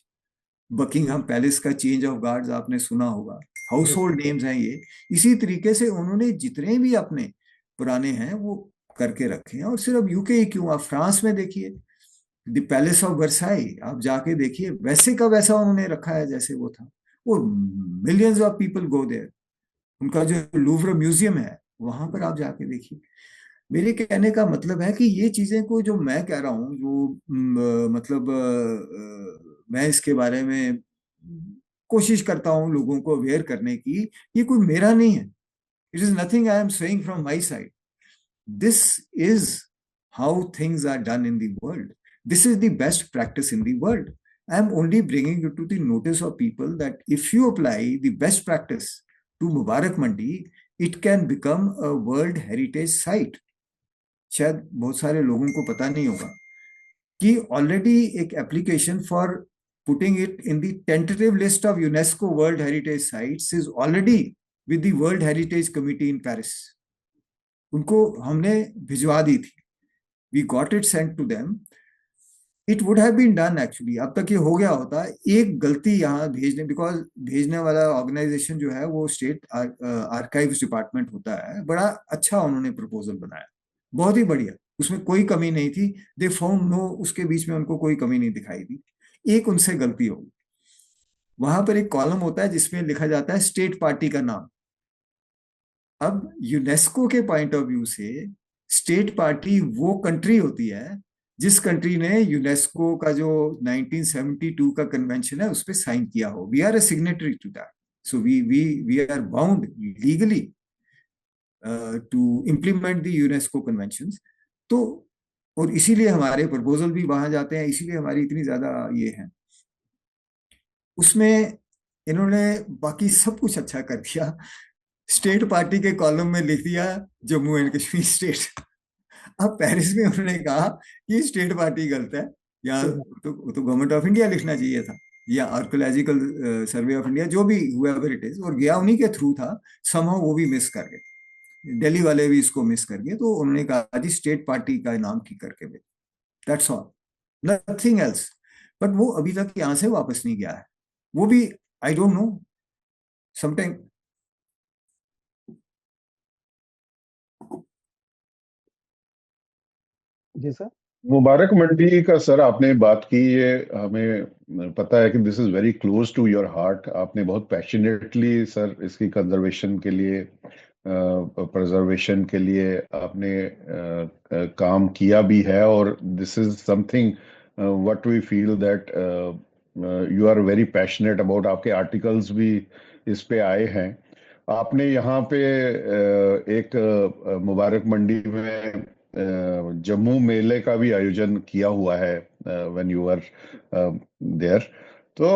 Buckingham palace का चेंज ऑफ गार्ड्स आपने सुना होगा, हाउस होल्ड नेम्स हैं ये। इसी तरीके से उन्होंने जितने भी अपने पुराने हैं वो करके रखे हैं। और सिर्फ यूके ही क्यों, आप फ्रांस में देखिए, द पैलेस ऑफ वर्साई आप जाके देखिए, वैसे का वैसा उन्होंने रखा है जैसे वो था। वो millions of people go there. उनका जो लूव्र म्यूजियम है वहां पर आप जाके देखिए। मेरे कहने का मतलब है कि ये चीजें को जो मैं कह रहा हूँ, जो मतलब मैं इसके बारे में कोशिश करता हूँ लोगों को अवेयर करने की, ये कोई मेरा नहीं है। It is nothing I am saying from my side. This is how things are done in the world. This is the best practice in the world. I am only bringing it to the notice of people that if you apply the best practice to Mubarak Mandi, it can become a World Heritage Site. शायद बहुत सारे लोगों को पता नहीं होगा कि ऑलरेडी एक application for putting it in the tentative list of UNESCO World Heritage Sites is already with the World Heritage Committee in Paris. उनको हमने भिजवा दी थी. We got it sent to them. It would have been done actually, अब तक ये हो गया होता। एक गलती यहाँ भेजने, बिकॉज भेजने वाला ऑर्गेनाइजेशन जो है वो स्टेट आर्काइव्स डिपार्टमेंट होता है। बड़ा अच्छा उन्होंने प्रपोजल बनाया, बहुत ही बढ़िया, उसमें कोई कमी नहीं थी। दे फाउंड नो, उसके बीच में उनको कोई कमी नहीं दिखाई दी। एक उनसे गलती होगी, वहां पर एक कॉलम होता है जिसमें लिखा जाता है स्टेट पार्टी का नाम। अब यूनेस्को के पॉइंट ऑफ व्यू से स्टेट पार्टी वो कंट्री होती है जिस कंट्री ने यूनेस्को का जो 1972 का कन्वेंशन है उस पर साइन किया हो। We are a signatory to that, so we are bound legally to implement the UNESCO conventions. तो और इसीलिए हमारे प्रपोजल भी वहां जाते हैं, इसीलिए हमारी इतनी ज्यादा ये है। उसमें इन्होंने बाकी सब कुछ अच्छा कर दिया, स्टेट पार्टी के कॉलम में लिख दिया जम्मू एंड कश्मीर स्टेट। अब पेरिस में उन्होंने कहा कि स्टेट पार्टी गलत है, या तो गवर्नमेंट ऑफ इंडिया लिखना चाहिए था, या आर्कोलॉजिकल सर्वे ऑफ इंडिया, जो भी हुएवर इट इज। और गया उन्हीं के थ्रू था, समहाउ वो भी मिस कर गए, दिल्ली वाले भी इसको मिस कर गए। तो उन्होंने कहा जी स्टेट पार्टी का नाम ठीक करके भेज, that's all, nothing else. But वो अभी तक यहाँ से वापस नहीं गया है, वो भी आई डोंट नो, समटाइम। जी सर। मुबारक मंडी का सर आपने बात की, ये हमें पता है कि this is very close to your heart. आपने बहुत पैशनेटली सर इसकी कंजर्वेशन के लिए, प्रिजर्वेशन के लिए आपने काम किया भी है। और this is something what we feel that you are very passionate about. आपके आर्टिकल्स भी इस पे आए हैं। आपने यहाँ पे एक मुबारक मंडी में जम्मू मेले का भी आयोजन किया हुआ है व्हेन यू आर देयर। तो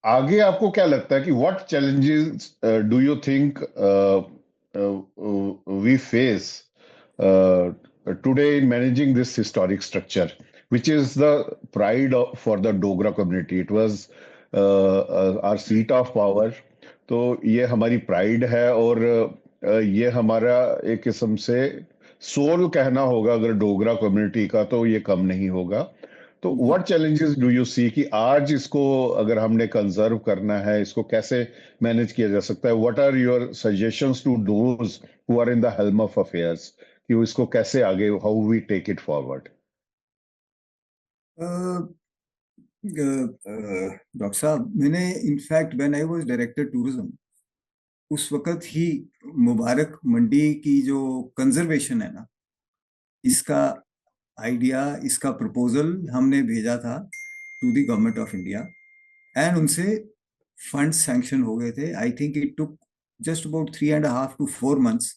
आगे आपको क्या लगता है कि what challenges do you think we face today in managing this historic structure which is the pride for the Dogra community? It was our seat of power. तो ये हमारी प्राइड है और ये हमारा एक किस्म से सोल कहना होगा अगर डोगरा कम्युनिटी का, तो ये कम नहीं होगा। तो व्हाट चैलेंजेस डू यू सी कि आज इसको अगर हमने कंजर्व करना है, इसको कैसे मैनेज किया जा सकता है? What are your suggestions to those who are in the helm of affairs कि इसको कैसे आगे, how we take it forward? Doctor साहब, मैंने in fact when I was director tourism, उस वक्त ही मुबारक मंडी की जो कंजर्वेशन है ना, इसका आइडिया, इसका प्रपोजल हमने भेजा था to the government of India. And उनसे फंड सैंक्शन हो गए थे। I think it took just about 3.5 to 4 months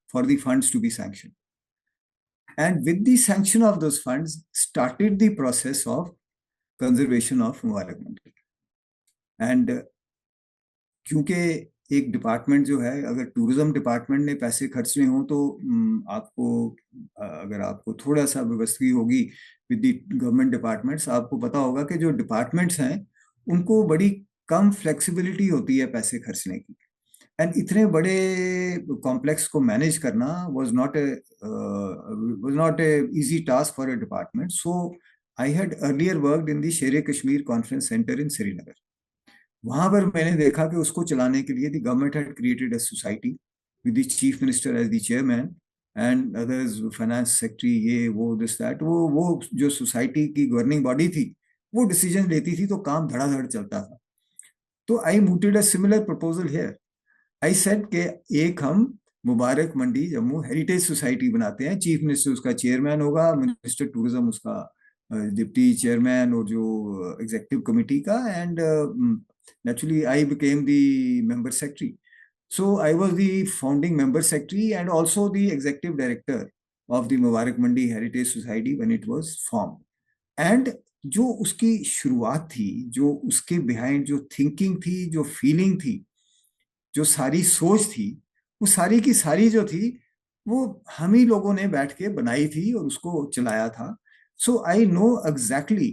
for the funds to be sanctioned. And with the sanction of those funds, started the process of conservation of Mubarak Mandi. And क्योंकि एक डिपार्टमेंट जो है, अगर टूरिज्म डिपार्टमेंट ने पैसे खर्चने हो तो आपको अगर आपको थोड़ा सा व्यवस्थित होगी विद द गवर्नमेंट डिपार्टमेंट्स, आपको पता होगा कि जो डिपार्टमेंट्स हैं उनको बड़ी कम फ्लेक्सिबिलिटी होती है पैसे खर्चने की। एंड इतने बड़े कॉम्प्लेक्स को मैनेज करना was not a easy task for a department. So I had earlier worked in the Sher Kashmir conference centre in Srinagar. वहां पर मैंने देखा कि उसको चलाने के लिए the government had created a society with the chief minister as the chairman and others, finance secretary, ये वो दिस दैट, वो जो सोसाइटी की गवर्निंग बॉडी थी वो डिसीजन लेती थी, तो काम धड़ाधड़ चलता था। तो I mooted a similar proposal here. I said के एक हम मुबारक मंडी जम्मू हेरिटेज सोसाइटी बनाते हैं, चीफ मिनिस्टर उसका चेयरमैन होगा, मिनिस्टर टूरिज्म उसका डिप्टी चेयरमैन और जो एग्जीक्यूटिव कमेटी का, and naturally I became the member secretary. So I was the founding member secretary and also the executive director of the Mubarak Mandi Heritage Society when it was formed. And जो उसकी शुरुआत थी, जो उसके बिहाइंड जो थिंकिंग थी, जो फीलिंग थी, जो सारी सोच थी, वो सारी की सारी जो थी वो हम ही लोगों ने बैठ के बनाई थी और उसको चलाया था। सो आई नो एग्जैक्टली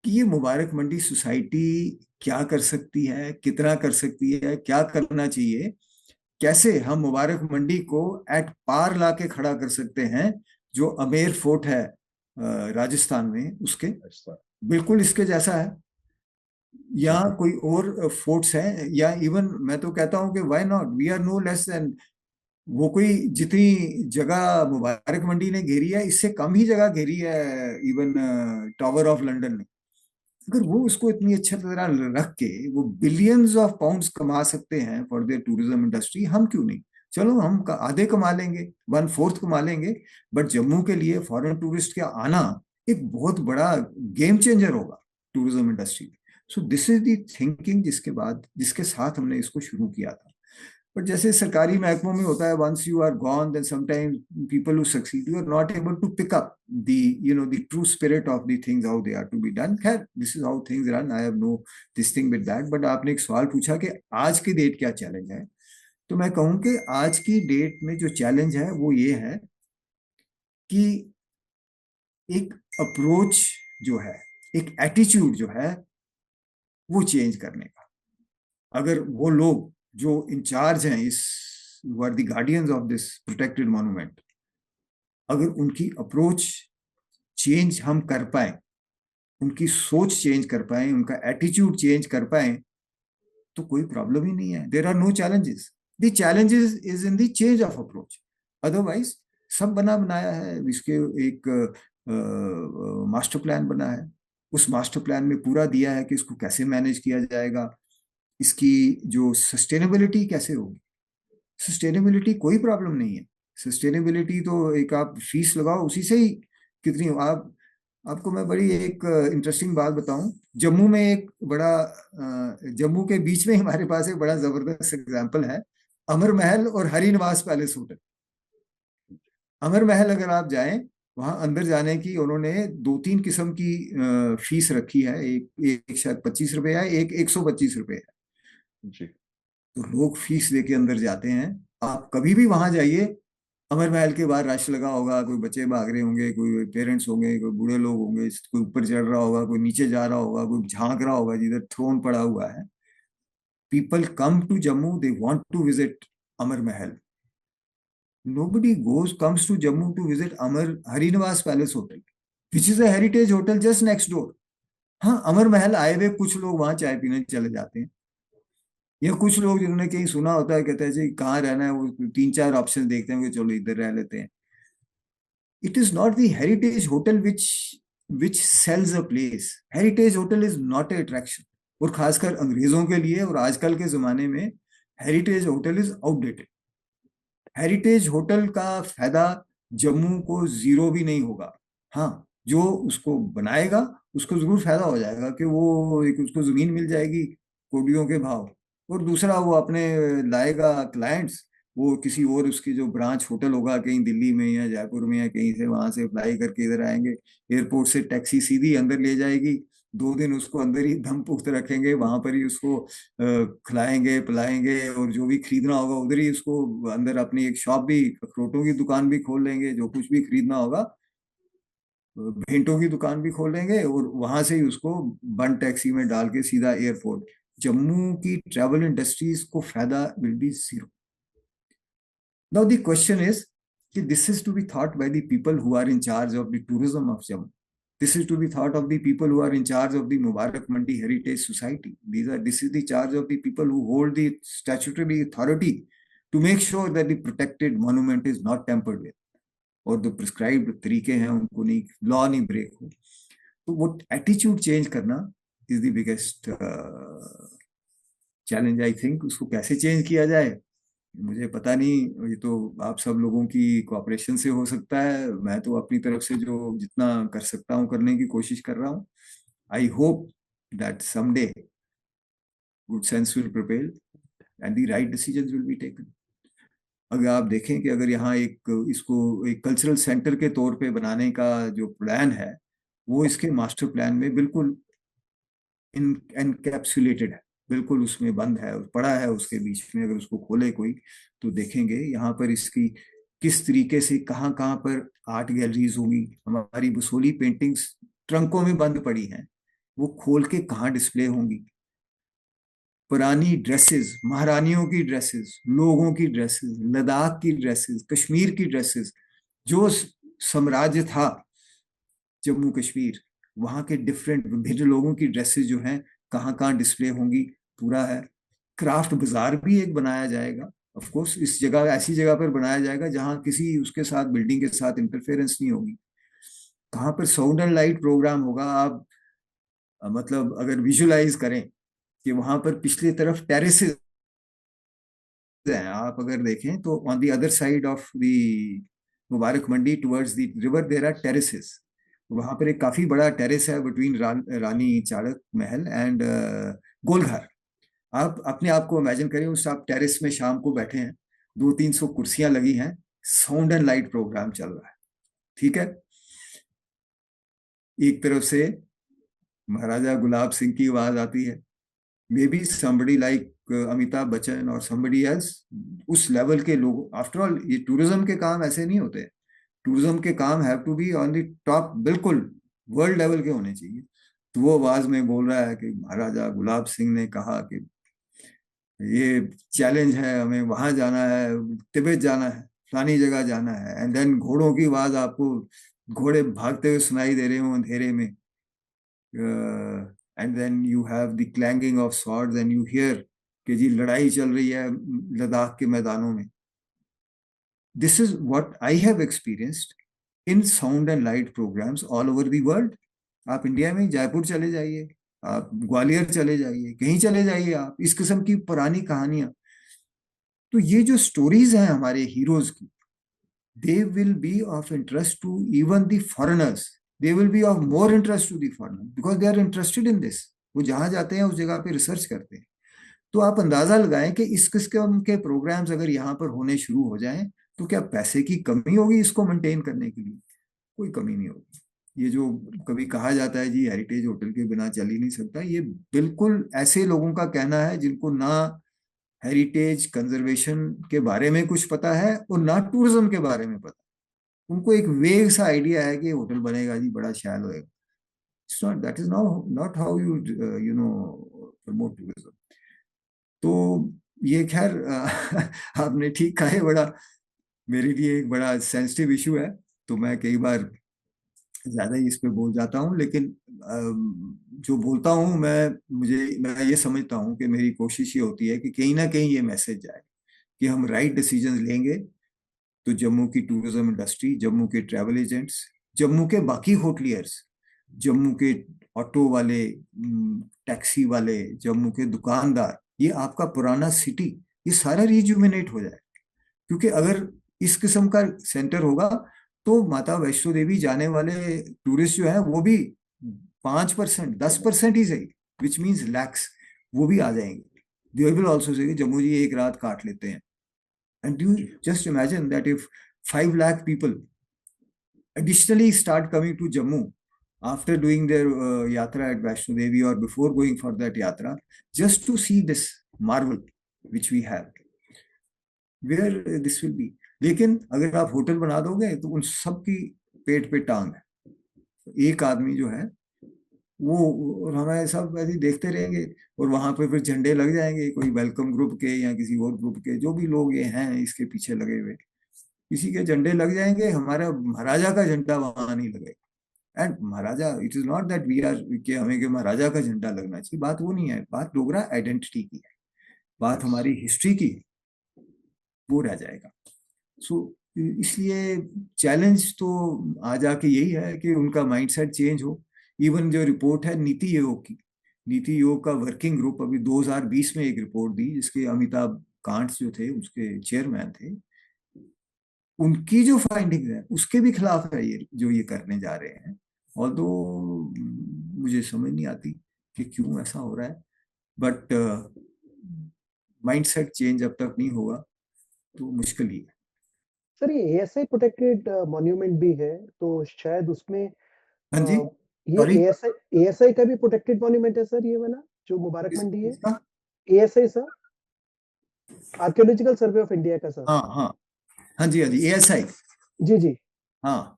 कि ये मुबारक मंडी सोसाइटी क्या कर सकती है, कितना कर सकती है, क्या करना चाहिए, कैसे हम मुबारक मंडी को एट पार ला के खड़ा कर सकते हैं जो अमेर फोर्ट है राजस्थान में, उसके बिल्कुल इसके जैसा है, या कोई और फोर्ट्स हैं, या इवन मैं तो कहता हूं कि why not, we are no less than वो, कोई जितनी जगह मुबारक मंडी ने घेरी है इससे कम ही जगह घेरी है इवन टावर ऑफ लंदन ने। अगर वो उसको इतनी अच्छी तरह रख के वो बिलियंस ऑफ पाउंड्स कमा सकते हैं फॉर देयर टूरिज्म इंडस्ट्री, हम क्यों नहीं? चलो हम आधे कमा लेंगे, 1/4 कमा लेंगे, बट जम्मू के लिए फॉरेन टूरिस्ट का आना एक बहुत बड़ा गेम चेंजर होगा tourism industry. So this is the thinking जिसके साथ हमने इसको शुरू किया था। बट जैसे सरकारी महकमों में होता है, once you are gone then sometimes people who succeed you are not able to pick up the true spirit of the things how they are to be done. खैर, this is how things run, I have no this thing with that. But आपने एक सवाल पूछा कि आज की डेट क्या चैलेंज है, तो मैं कहूँ कि आज की डेट में जो चैलेंज है वो ये है कि एक अप्रोच जो है, एक एटीट्यूड जो है वो चेंज करने का। अगर वो लोग जो इंचार्ज हैं, इस are the guardians of this protected monument, अगर उनकी अप्रोच चेंज हम कर पाए, उनकी सोच चेंज कर पाए, उनका एटीट्यूड चेंज कर पाए, तो कोई प्रॉब्लम ही नहीं है। There are no challenges, the challenges is in the change of approach. Otherwise सब बना बनाया है, इसके एक मास्टर प्लान बना है, उस मास्टर प्लान में पूरा दिया है कि इसको कैसे मैनेज किया जाएगा, इसकी जो सस्टेनेबिलिटी कैसे होगी। सस्टेनेबिलिटी कोई प्रॉब्लम नहीं है, सस्टेनेबिलिटी तो एक आप फीस लगाओ उसी से ही कितनी आपको मैं बड़ी एक इंटरेस्टिंग बात बताऊं। जम्मू में एक बड़ा जम्मू के बीच में हमारे पास एक बड़ा जबरदस्त एग्जांपल है, अमर महल और हरी निवास पैलेस होटल। अमर महल अगर आप जाएं, वहां अंदर जाने की उन्होंने 2-3 किस्म की फीस रखी है, एक शायद 25 रुपए है, एक 125 रुपए है जी। तो लोग फीस लेके अंदर जाते हैं। आप कभी भी वहां जाइए, अमर महल के बाहर रश लगा होगा, कोई बच्चे भाग रहे होंगे, कोई पेरेंट्स होंगे, कोई बूढ़े लोग होंगे, कोई ऊपर चढ़ रहा होगा, कोई नीचे जा रहा होगा, कोई झांक रहा होगा जिधर थ्रोन पड़ा हुआ है। People come to Jammu, they want to visit Amar Mahal. Nobody comes to Jammu to visit Amar Hariniwas Palace Hotel, which is a heritage hotel just next door. हाँ, अमर महल आए हुए कुछ लोग वहां चाय पीने चले जाते हैं, या कुछ लोग जिन्होंने कहीं सुना होता है कहते हैं जी कहाँ रहना है, वो 3-4 ऑप्शन देखते हैं कि चलो इधर रह लेते हैं। It is not the heritage hotel which sells a place. Heritage hotel is not a attraction, और खासकर अंग्रेजों के लिए और आजकल के जमाने में heritage hotel is outdated. Heritage hotel का फायदा जम्मू को जीरो भी नहीं होगा। हाँ, जो उसको बनाएगा उसको जरूर फायदा हो जाएगा कि वो एक उसको जमीन मिल जाएगी कोडियों के भाव, और दूसरा वो अपने लाएगा क्लाइंट्स, वो किसी और उसकी जो ब्रांच होटल होगा कहीं दिल्ली में या जयपुर में या कहीं से, वहां से अप्लाई करके इधर आएंगे, एयरपोर्ट से टैक्सी सीधी अंदर ले जाएगी, 2 दिन उसको अंदर ही दम पुख्त रखेंगे, वहां पर ही उसको खिलाएंगे पिलाएंगे, और जो भी खरीदना होगा उधर ही उसको, अंदर अपनी एक शॉप भी, अखरोटों की दुकान भी खोल लेंगे, जो कुछ भी खरीदना होगा भेंटों की दुकान भी खोल लेंगे, और वहां से ही उसको बंद टैक्सी में डाल के सीधा एयरपोर्ट। जम्मू की ट्रैवल इंडस्ट्रीज को फायदा will be zero. Now the question is कि this is to be thought by the people who are in charge of the tourism of Jammu. This is to be thought of the people who are in charge of the Mubarak Mandi Heritage Society. This is the charge of the people who hold the statutory authority to make sure that the protected monument is not tampered with, और जो प्रिस्क्राइब्ड तरीके हैं उनको नहीं, लॉ नहीं ब्रेक हो। तो वो एटीट्यूड चेंज करना is the biggest challenge I think. उसको कैसे चेंज किया जाए मुझे पता नहीं, ये तो आप सब लोगों की कोऑपरेशन से हो सकता है। मैं तो अपनी तरफ से जो जितना कर सकता हूँ करने की कोशिश कर रहा हूँ। I hope that someday good sense will prevail and the right decisions will be taken. अगर आप देखें कि अगर यहाँ इसको एक कल्चरल सेंटर के तौर पे बनाने का जो प्लान है वो इसके मास्टर प्लान में बिल्कुल एनकैप्सुलेटेड है, बिल्कुल उसमें बंद है, पड़ा है उसके बीच में। अगर उसको खोले कोई तो देखेंगे यहाँ पर इसकी किस तरीके से कहाँ कहाँ पर आर्ट गैलरीज होगी। हमारी बसोली पेंटिंग्स ट्रंकों में बंद पड़ी हैं, वो खोल के कहाँ डिस्प्ले होंगी। पुरानी ड्रेसेस, महारानियों की ड्रेसेस, लोगों की ड्रेसेस, लद्दाख की ड्रेसेस, कश्मीर की ड्रेसेस, जो साम्राज्य था जम्मू कश्मीर, वहां के डिफरेंट विभिन्न लोगों की ड्रेसेस जो हैं कहाँ कहाँ डिस्प्ले होंगी, पूरा है। क्राफ्ट बाजार भी एक बनाया जाएगा। ऑफ कोर्स इस जगह, ऐसी जगह पर बनाया जाएगा जहां किसी उसके साथ बिल्डिंग के साथ इंटरफेरेंस नहीं होगी। कहाँ पर साउंड एंड लाइट प्रोग्राम होगा, आप मतलब अगर विजुलाइज करें कि वहां पर पिछली तरफ टेरेसेस हैं, आप अगर देखें तो on the other side of the Mubarak Mandi towards the river there are terraces. वहां पर एक काफी बड़ा टेरेस है between Rani Chadak Mahal and Golghar. आप अपने आप को इमेजिन करें, उस आप टेरेस में शाम को बैठे हैं, 200-300 कुर्सियां लगी हैं, साउंड एंड लाइट प्रोग्राम चल रहा है, ठीक है। एक तरफ से महाराजा गुलाब सिंह की आवाज आती है, may be somebody like Amitabh Bachchan और समबडी एल्स, उस लेवल के लोग। आफ्टर ऑल ये टूरिज्म के काम ऐसे नहीं होते, टूरिज्म के काम have to be on the top, बिल्कुल वर्ल्ड लेवल के होने चाहिए। तो वो आवाज में बोल रहा है कि महाराजा गुलाब सिंह ने कहा कि ये चैलेंज है, हमें वहां जाना है, तिब्बत जाना है, फलानी जगह जाना है। एंड देन घोड़ों की आवाज, आपको घोड़े भागते हुए सुनाई दे रहे हो अंधेरे में। And then you have the clanging of swords and you hear कि जी लड़ाई चल रही है लद्दाख के मैदानों में। This is what I have experienced in sound and light programmes all over the world. आप इंडिया में जयपुर चले जाइए, आप ग्वालियर चले जाइए, कहीं चले जाइए, आप इस किस्म की पुरानी कहानियां। तो ये जो स्टोरीज हैं हमारे हीरोज की, they will be of interest to even the foreigners, they will be of more interest to the foreigner because they are interested in this. वो जहां जाते हैं उस जगह पे रिसर्च करते हैं। तो आप अंदाजा लगाएं कि इस किस्म के प्रोग्राम्स अगर यहाँ पर होने शुरू हो जाएं तो क्या पैसे की कमी होगी इसको मेंटेन करने के लिए? कोई कमी नहीं होगी। ये जो कभी कहा जाता है जी हेरिटेज होटल के बिना चल ही नहीं सकता, ये बिल्कुल ऐसे लोगों का कहना है जिनको ना हेरिटेज कंजर्वेशन के बारे में कुछ पता है और ना टूरिज्म के बारे में पता। उनको एक वेग सा आइडिया है कि होटल बनेगा जी, बड़ा ख्याल होएगा। It's not, that is not how you you know promote tourism. तो ये खैर आपने ठीक कहा है, बड़ा मेरे लिए एक बड़ा सेंसिटिव इशू है, तो मैं कई बार ज्यादा ही इस पे बोल जाता हूँ। लेकिन जो बोलता हूँ मैं ये समझता हूँ कि मेरी कोशिश ये होती है कि कहीं ना कहीं ये मैसेज जाए कि हम राइट डिसीजन लेंगे तो जम्मू की टूरिज्म इंडस्ट्री, जम्मू के ट्रैवल एजेंट्स, जम्मू के बाकी होटलियर्स, जम्मू के ऑटो वाले, टैक्सी वाले, जम्मू के दुकानदार, ये आपका पुराना सिटी, ये सारा रिजुविनेट हो जाए। क्योंकि अगर इस किस्म का सेंटर होगा तो माता वैष्णो देवी जाने वाले टूरिस्ट जो है वो भी 5%, 10% ही सही, विच मीन्स लैक्स, वो भी आ जाएंगे। They will also say Jammu जी एक रात काट लेते हैं। And you just imagine that if 5 lakh people additionally start coming to Jammu after doing their yatra at Vaishno Devi or before going for that yatra, just to see this marvel which we have, where this will be. लेकिन अगर आप होटल बना दोगे तो उन सब की पेट पे टांग है, एक आदमी जो है वो, और हमारे सब ऐसे ही देखते रहेंगे, और वहां पे फिर झंडे लग जाएंगे कोई वेलकम ग्रुप के या किसी और ग्रुप के, जो भी लोग ये हैं इसके पीछे लगे हुए, किसी के झंडे लग जाएंगे, हमारा महाराजा का झंडा वहां नहीं लगेगा। And Maharaja, it is not that we are कि हमें कि महाराजा का झंडा लगना चाहिए, बात वो नहीं है, बात डोगरा आइडेंटिटी की है, बात हमारी हिस्ट्री की है, वो रह जाएगा। सो इसलिए चैलेंज तो आ जाके यही है कि उनका माइंडसेट चेंज हो। इवन जो रिपोर्ट है नीति आयोग की, नीति आयोग का वर्किंग ग्रुप अभी 2020 में एक रिपोर्ट दी, जिसके अमिताभ कांत जो थे उसके चेयरमैन थे, उनकी जो फाइंडिंग है उसके भी खिलाफ है ये जो ये करने जा रहे हैं। और तो मुझे समझ नहीं आती कि क्यों ऐसा हो रहा है, बट माइंडसेट चेंज जब तक नहीं होगा तो मुश्किल ही है। सर ये एएसआई प्रोटेक्टेड मॉन्यूमेंट भी है, तो शायद उसमें हाँ जी, ये सॉरी, एएसआई का भी प्रोटेक्टेड मॉन्यूमेंट है सर, ये वाला जो मुबारक मंडी है। इसका, ASI sir, archaeological survey of India का सर। हाँ हाँ, हाँ जी, हाँ जी, एएसआई, जी जी। हाँ।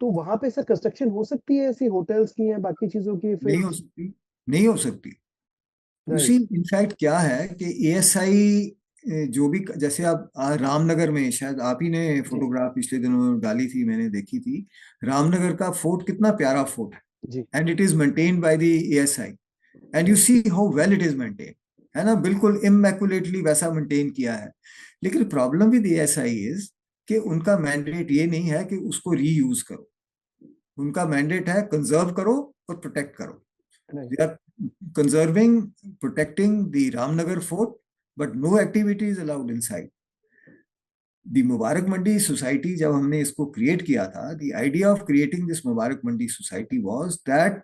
तो वहां पे सर कंस्ट्रक्शन हो सकती है ऐसी होटल्स की या बाकी चीजों की फिर? नहीं हो सकती, नहीं हो सकती। उसी राइट। इनफैक्ट क्या है कि एएसआई जो भी, जैसे आप रामनगर में, शायद आप ही ने जी फोटोग्राफ पिछले दिनों डाली थी, मैंने देखी थी, रामनगर का फोर्ट कितना प्यारा फोर्ट है, जी। And it is maintained by the ASI, and you see how well it is maintain, है ना, बिल्कुल इमेकुलेटली वैसा मेंटेन किया है। लेकिन प्रॉब्लम विद एएसआई इज कि उनका मैंडेट ये नहीं है कि उसको रीयूज करो, उनका मैंडेट है कंजर्व करो और प्रोटेक्ट करो। Right. They are conserving, protecting the Ramnagar fort, but no activity is allowed inside the Mubarak Mandi society. जब हमने इसको क्रिएट किया था, the idea of creating this Mubarak Mandi society was that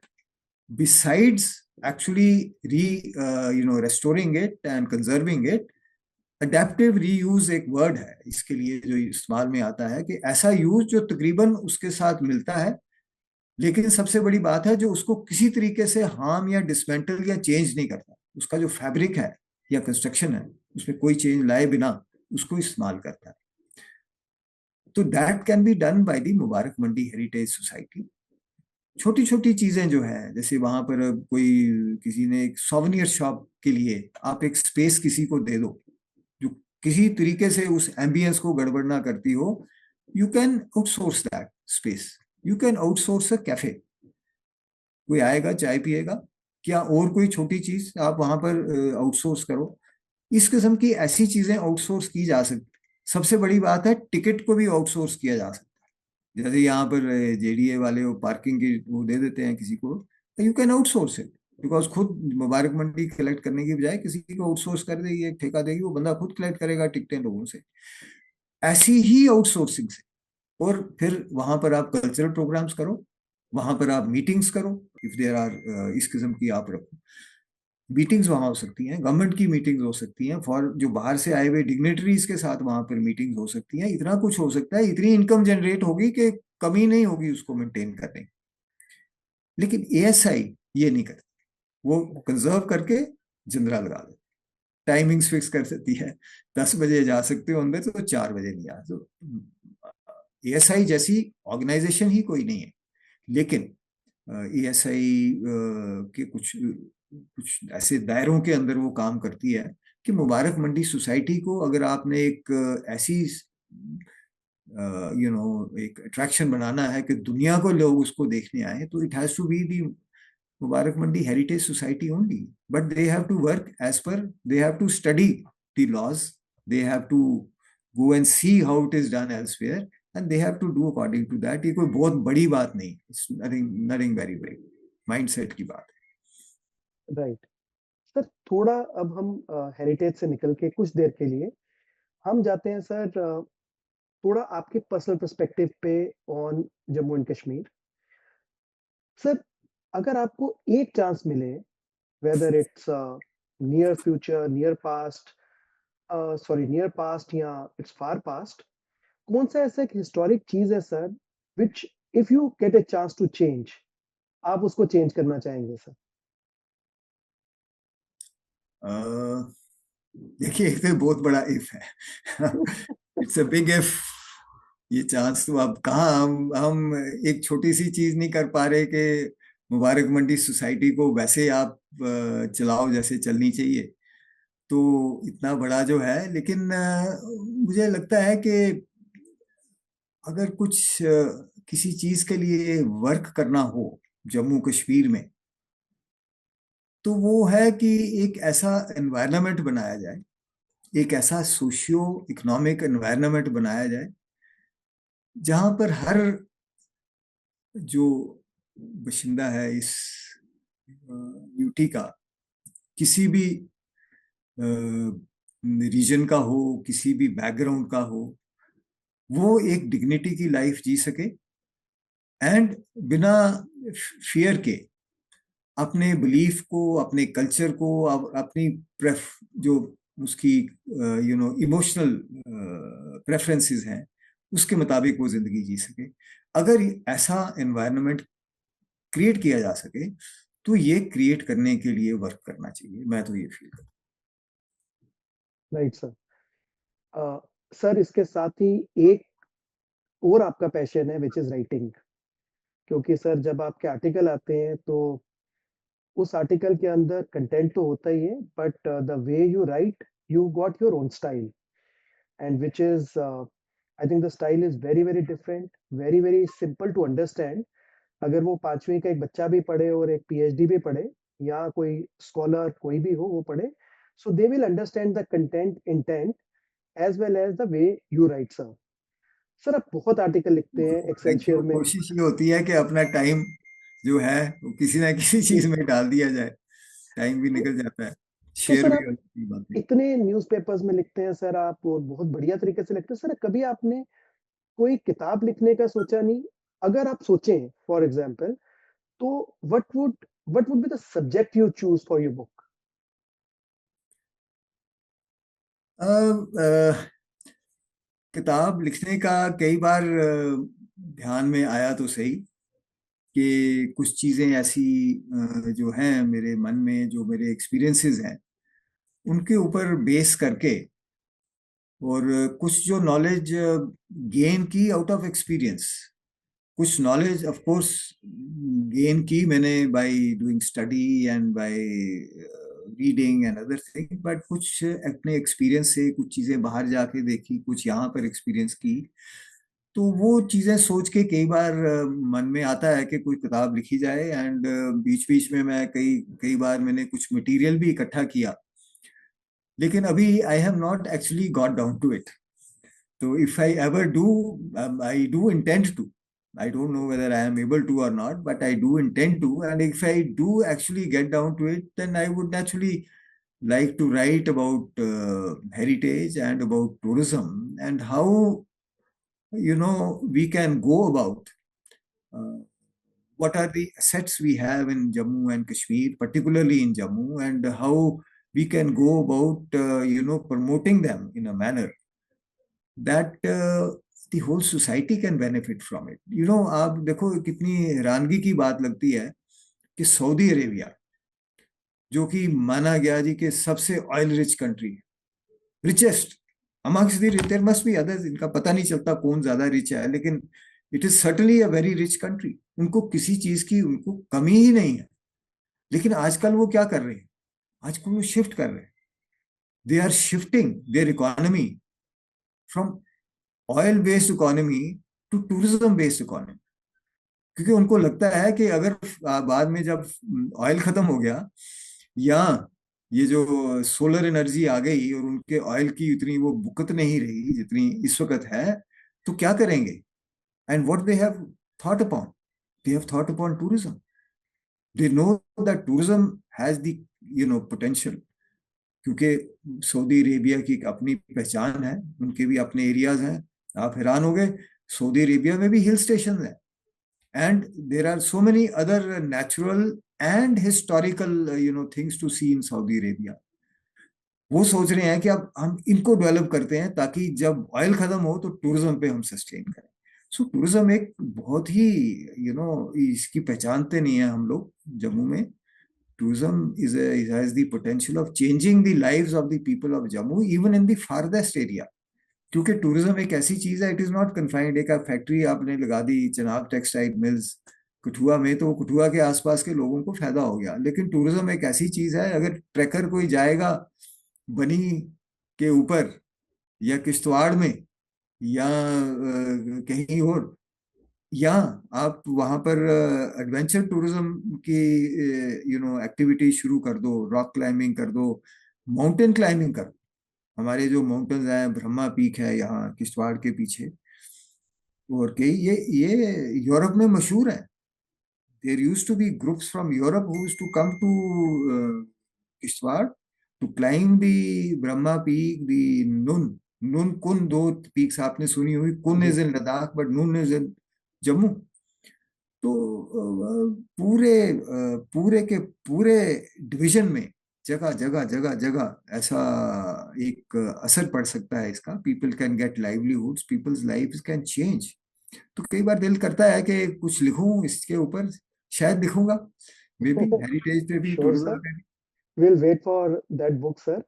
besides actually restoring it and conserving it, adaptive reuse एक वर्ड है इसके लिए जो इस्तेमाल में आता है, कि ऐसा यूज जो तकरीबन उसके साथ मिलता है, लेकिन सबसे बड़ी बात है जो उसको किसी तरीके से हार्म या डिसमेंटल या चेंज नहीं करता, उसका जो फैब्रिक है या कंस्ट्रक्शन है उसमें कोई चेंज लाए बिना उसको इस्तेमाल करता है। तो that can be done by the Mubarak Mandi heritage society. छोटी छोटी चीजें जो है, जैसे वहां पर कोई, किसी ने एक सोवेनियर शॉप के लिए आप एक स्पेस किसी को दे दो जो किसी तरीके से उस एम्बियंस को गड़बड़ ना करती हो, you can outsource that space, you can outsource a cafe, कोई आएगा चाय पिएगा, क्या और कोई छोटी चीज आप वहां पर आउटसोर्स करो। इस किस्म की ऐसी चीजें आउटसोर्स की जा सकती। सबसे बड़ी बात है, टिकट को भी आउटसोर्स किया जा सकता है। जैसे यहाँ पर जेडीए वाले वो पार्किंग की वो दे देते हैं किसी को, you can outsource it, because खुद मुबारक मंडी कलेक्ट करने की बजाय किसी को आउटसोर्स कर देगी, एक ठेका देगी, वो बंदा खुद कलेक्ट करेगा टिकटें लोगों से, ऐसी ही आउटसोर्सिंग से। और फिर वहां पर आप कल्चरल प्रोग्राम्स करो, वहां पर आप मीटिंग्स करो, इफ देर आर इस किस्म की आप रखो मीटिंग्स, वहां हो सकती हैं, गवर्नमेंट की मीटिंग्स हो सकती हैं, फॉर जो बाहर से आए हुए डिग्नेटरीज के साथ वहां पर मीटिंग्स हो सकती हैं, इतना कुछ हो सकता है, इतनी इनकम जनरेट होगी कि कमी नहीं होगी उसको मेंटेन करने की। लेकिन एएसआई ये नहीं करती, वो कंजर्व करके जिंदरा लगा दे, टाइमिंग्स फिक्स कर सकती है, 10 बजे जा सकते हो अंदर तो 4 बजे नहीं आ, तो एएसआई जैसी ऑर्गेनाइजेशन ही कोई नहीं है। लेकिन एएसआई के कुछ कुछ ऐसे दायरों के अंदर वो काम करती है कि मुबारक मंडी सोसाइटी को अगर आपने एक ऐसी एक अट्रैक्शन बनाना है कि दुनिया को लोग उसको देखने आए, तो it has to be the Mubarak Mandi heritage society only, but they have to work as per, they have to study the laws, they have to go and see how it is done elsewhere, and they have to do according to that. ये कोई बहुत बड़ी बात नहीं, it's nothing very big, mindset की बात है। राइट। सर थोड़ा अब हम हेरिटेज से निकल के कुछ देर के लिए हम जाते हैं सर थोड़ा आपके पर्सनल पर्सपेक्टिव पे on Jammu and Kashmir. Sir अगर आपको एक चांस मिले, whether it's near future, near past, sorry near past या इट्स फार पास्ट, कौन सा ऐसा एक हिस्टोरिक चीज है sir which if you get a chance to change, आप उसको चेंज करना चाहेंगे सर? देखिए, एक तो बहुत बड़ा इफ है। It's a big if. ये चांस तो अब कहाँ, हम एक छोटी सी चीज नहीं कर पा रहे कि मुबारक मंडी सोसाइटी को वैसे आप चलाओ जैसे चलनी चाहिए। तो इतना बड़ा जो है, लेकिन मुझे लगता है कि अगर कुछ किसी चीज के लिए वर्क करना हो जम्मू कश्मीर में, तो वो है कि एक ऐसा एनवायरनमेंट बनाया जाए, एक ऐसा सोशियो इकोनॉमिक एनवायरनमेंट बनाया जाए जहां पर हर जो बशिंदा है इस यूटी का, किसी भी रीजन का हो, किसी भी बैकग्राउंड का हो, वो एक डिग्निटी की लाइफ जी सके, एंड बिना फियर के अपने बिलीफ को, अपने कल्चर को, अपनी प्रेफ जो उसकी इमोशनल प्रेफरेंसेस हैं, उसके मुताबिक वो जिंदगी जी सके। अगर ऐसा एनवायरनमेंट क्रिएट किया जा सके, तो ये क्रिएट करने के लिए वर्क करना चाहिए। मैं तो ये फील करता राइट सर। सर इसके साथ ही एक और आपका पैशन है विच इज राइटिंग, क्योंकि सर जब आपके आर्टिकल आते हैं तो उस आर्टिकल के अंदर कंटेंट तो होता ही है, but the way you write, you got your own style, and which is I think the style is very very different, very very simple to understand. अगर वो 5वीं का एक बच्चा भी पढ़े और एक पीएचडी भी पढ़े, या कोई स्कॉलर कोई भी हो वो पढ़े, so they will understand the content intent as well as the way you write sir. Sir आप बहुत आर्टिकल लिखते हैं हूँ। Thank Excelsior you. में। कोशिश ये होती है कि अपना टाइम जो है वो किसी ना किसी चीज में डाल दिया जाए। टाइम भी तो, निकल जाता है, तो शेयर सर भी आप होती है बातें। इतने न्यूज़पेपर्स में लिखते हैं सर आप, और बहुत बढ़िया तरीके से लिखते हैं सर, कभी आपने कोई किताब लिखने का सोचा नहीं? अगर आप सोचें फॉर एग्जांपल, तो what would be the subject you choose for your book? Uh, uh, किताब लिखने का कई बार ध्यान में आया तो सही कि कुछ चीजें ऐसी जो हैं मेरे मन में, जो मेरे एक्सपीरियंसेस हैं, उनके ऊपर बेस करके, और कुछ जो नॉलेज गेन की आउट ऑफ एक्सपीरियंस, कुछ नॉलेज ऑफ कोर्स गेन की मैंने by doing study and by reading and other thing, but कुछ अपने एक्सपीरियंस से कुछ चीजें बाहर जाके देखी, कुछ यहाँ पर एक्सपीरियंस की। तो वो चीजें सोच के कई बार मन में आता है कि कोई किताब लिखी जाए, एंड बीच बीच में मैं कई कई बार मैंने कुछ मटेरियल भी इकट्ठा किया, लेकिन अभी I have not actually got down to it. So if I ever do, I do intend to. I don't know whether I am able to or not, but I do intend to. And if I do actually get down to it, then I would naturally like to write about heritage and about tourism, and how we can go about uh, what are the assets we have in Jammu and Kashmir, particularly in Jammu, and how we can go about promoting them in a manner that the whole society can benefit from it. आप देखो, कितनी हैरानगी की बात लगती है कि सऊदी अरेबिया, जो कि माना गया जी कि सबसे oil rich country, richest amongst the rich, there must be others, इनका पता नहीं चलता कौन ज्यादा रिच है, लेकिन it is certainly a very rich country. उनको किसी चीज की उनको कमी ही नहीं है। लेकिन आजकल वो क्या कर रहे हैं? आजकल वो शिफ्ट कर रहे हैं। They are shifting their economy from oil based economy to tourism based economy, क्योंकि उनको लगता है कि अगर बाद में जब ऑयल खत्म हो गया, या ये जो सोलर एनर्जी आ गई और उनके ऑयल की उतनी वो बुकत नहीं रही जितनी इस वक्त है, तो क्या करेंगे? And what they have thought upon, they have thought upon tourism. They know that tourism has the potential, क्योंकि सऊदी अरेबिया की एक अपनी पहचान है, उनके भी अपने एरियाज हैं। आप हैरान हो गए, सऊदी अरेबिया में भी हिल स्टेशन हैं, and there are so many other natural and historical things to see in Saudi Arabia. वो सोच रहे हैं कि अब हम इनको डेवलप करते हैं ताकि जब ऑयल खत्म हो तो टूरिज्म पे हम सस्टेन करें। सो टूरिज्म एक बहुत ही इसकी पहचानते नहीं है हम लोग जम्मू में. Tourism has the potential of changing the lives of the people of Jammu, even in the farthest area. क्योंकि टूरिज्म एक ऐसी चीज है, इट इज नॉट कन्फाइंड. एक फैक्ट्री आपने लगा दी चनाब टेक्सटाइल मिल्स कठुआ में, तो कठुआ के आसपास के लोगों को फायदा हो गया. लेकिन टूरिज्म एक ऐसी चीज है, अगर ट्रैकर कोई जाएगा बनी के ऊपर या किश्तवाड़ में या कहीं और, या आप वहां पर एडवेंचर टूरिज्म की एक्टिविटी शुरू कर दो, रॉक क्लाइंबिंग कर दो, माउंटेन क्लाइंबिंग कर दो. हमारे जो माउंटेन्स हैं, ब्रह्मा पीक है यहाँ किश्तवाड़ के पीछे, और कई ये यूरोप में मशहूर है. There used to be groups from Europe who used to come to Kishtwar to climb the Brahma peak, the Nun Nun Kun. दो पीक्स आपने सुनी हुई, Kun is in Ladakh but Nun is in Jammu. तो पूरे के पूरे डिवीजन में जगह जगह जगह जगह ऐसा एक असर पड़ सकता है इसका. People can get livelihoods, people's lives can change. तो कई बार दिल करता है कि कुछ लिखूं इसके ऊपर, शायद लिखूंगा मे बी हेरिटेज पे भी, श्योर टूरिज्म सर, पे भी. Will wait for that book sir.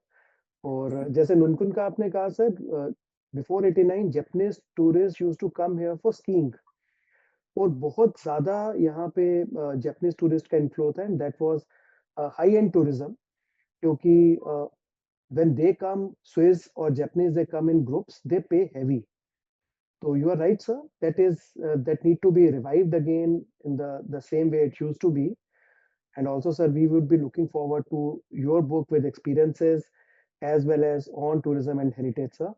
और जैसे नुनकुन का आपने कहा sir, before 89 Japanese tourist used to come here for skiing, और बहुत ज्यादा यहाँ पे जापानीज टूरिस्ट का इन्फ्लो था, and that was high end tourism. क्योंकि when they come, Swiss or Japanese, they come in groups, they pay heavy. So you are right, sir. That is that need to be revived again in the same way it used to be. And also, sir, we would be looking forward to your book with experiences as well as on tourism and heritage, sir.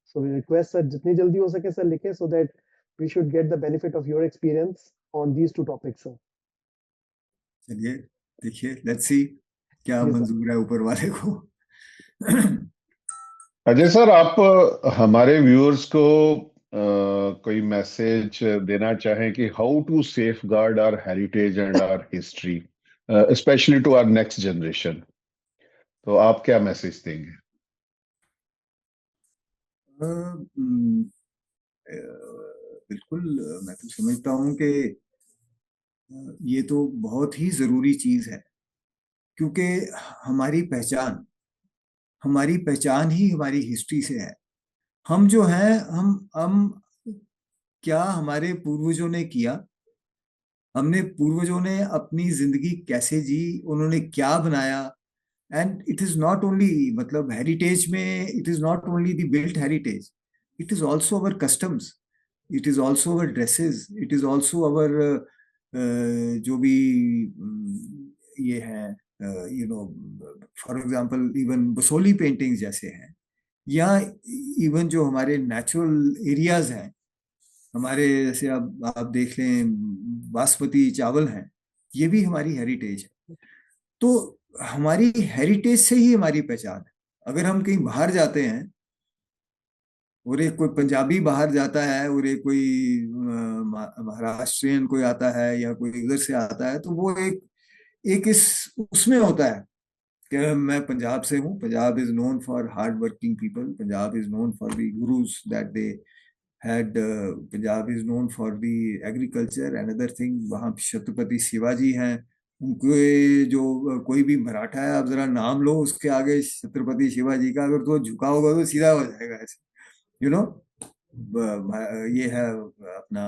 So we request, sir, जितनी जल्दी हो सके sir लिखे, so that we should get the benefit of your experience on these two topics, sir. चलिए देखिए, लेट्स सी क्या जी सर. मंजूर है ऊपर वाले को. अजय सर, आप हमारे व्यूअर्स को कोई मैसेज देना चाहें कि how to safeguard our heritage and our history, specially to our next generation, तो आप क्या मैसेज देंगे? बिल्कुल. मैं तो समझता हूँ कि ये तो बहुत ही जरूरी चीज है, क्योंकि हमारी पहचान हमारी पहचान ही हमारी हिस्ट्री से है. हम जो हैं, हम क्या हमारे पूर्वजों ने किया, हमने पूर्वजों ने अपनी जिंदगी कैसे जी, उन्होंने क्या बनाया. And it is not only, मतलब हेरिटेज में it is not only the built heritage, it is also our customs, it is also our dresses, it is also अवर जो भी ये है, for example even Basoli paintings जैसे हैं, या इवन जो हमारे नेचुरल एरियाज हैं हमारे, जैसे आप देख लें बासमती चावल हैं, ये भी हमारी हेरिटेज है. तो हमारी हेरिटेज से ही हमारी पहचान है. अगर हम कहीं बाहर जाते हैं और एक कोई पंजाबी बाहर जाता है और एक कोई महाराष्ट्रियन कोई आता है या कोई उधर से आता है, तो वो एक एक इस उसमें होता है कि मैं पंजाब से हूँ. Punjab is known for hard working people, Punjab is known for the gurus that they had Punjab is known for the agriculture and other things. वहाँ छत्रपति शिवाजी हैं, उनके जो कोई भी मराठा है, आप जरा नाम लो उसके आगे छत्रपति शिवाजी का, अगर तो झुका होगा तो सीधा हो जाएगा ऐसे. यू नो ये है अपना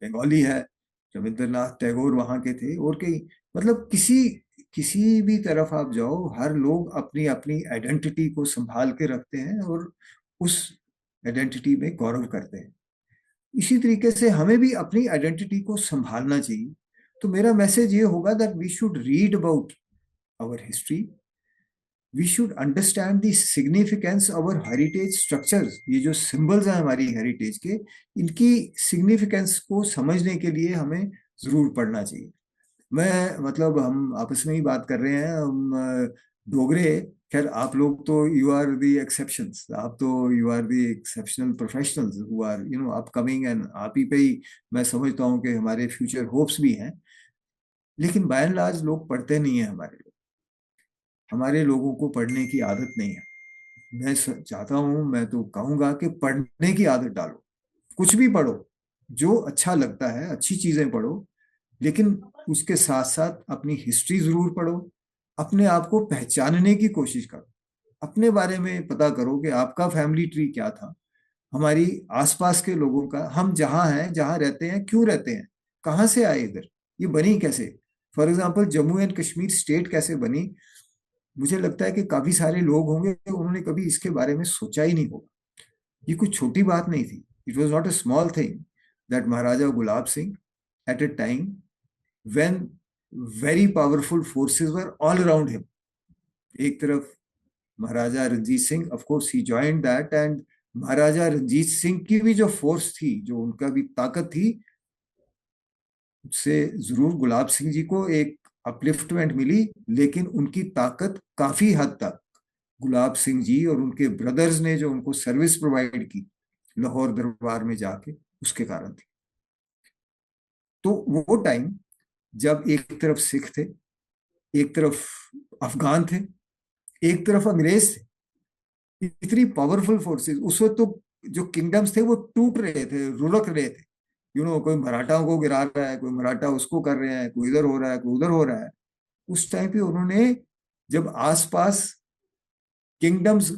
बंगाली है, रविंद्रनाथ टैगोर वहाँ के थे, और कई, मतलब किसी किसी भी तरफ आप जाओ, हर लोग अपनी अपनी आइडेंटिटी को संभाल के रखते हैं और उस आइडेंटिटी में गौरव करते हैं. इसी तरीके से हमें भी अपनी आइडेंटिटी को संभालना चाहिए. तो मेरा मैसेज ये होगा that we should read about our history, we should understand the significance our heritage structures. ये जो सिंबल्स हैं हमारी हेरिटेज के, इनकी सिग्निफिकेंस को समझने के लिए हमें जरूर पढ़ना चाहिए. मैं मतलब हम आपस में ही बात कर रहे हैं, हम डोगरे, खैर आप लोग तो यू आर द एक्सेप्शंस, आप तो you are the exceptional professionals who are upcoming, and आप ही पे ही मैं समझता हूँ कि हमारे फ्यूचर होप्स भी हैं. लेकिन बाय एंड लार्ज लोग पढ़ते नहीं है, हमारे लोगों को पढ़ने की आदत नहीं है. मैं चाहता हूँ, मैं तो कहूँगा कि पढ़ने की आदत डालो, कुछ भी पढ़ो, जो अच्छा लगता है, अच्छी चीजें पढ़ो, लेकिन उसके साथ साथ अपनी हिस्ट्री जरूर पढ़ो। अपने आप को पहचानने की कोशिश करो, अपने बारे में पता करो कि आपका फैमिली ट्री क्या था, हमारी आसपास के लोगों का, हम जहाँ हैं, जहाँ रहते हैं, क्यों रहते हैं, कहाँ से आए इधर, ये बनी कैसे। For example Jammu and Kashmir state कैसे बनी, मुझे लगता है कि काफी सारे लोग होंगे उन्होंने कभी इसके बारे में सोचा ही नहीं होगा। ये कुछ छोटी बात नहीं थी। It was not a small thing that Maharaja Gulab Singh at a time when very powerful forces were all around him. एक तरफ Maharaja Ranjit Singh, of course he joined that, and Maharaja Ranjit Singh की भी जो फोर्स थी, जो उनका भी ताकत थी, उससे जरूर गुलाब सिंह जी को एक अपलिफ्टमेंट मिली, लेकिन उनकी ताकत काफी हद तक गुलाब सिंह जी और उनके ब्रदर्स ने जो उनको सर्विस प्रोवाइड की लाहौर दरबार में जाके, उसके कारण थी। तो वो टाइम जब एक तरफ सिख थे, एक तरफ अफगान थे, एक तरफ अंग्रेज थे, इतनी पावरफुल फोर्सेस उस वक्त, तो जो किंगडम्स थे वो टूट रहे थे, रुलक रहे थे। कोई मराठाओं को गिरा रहा है, कोई मराठा उसको कर रहे हैं, कोई इधर हो रहा है, कोई उधर हो रहा है। उस टाइम पे उन्होंने, जब आसपास किंगडम्स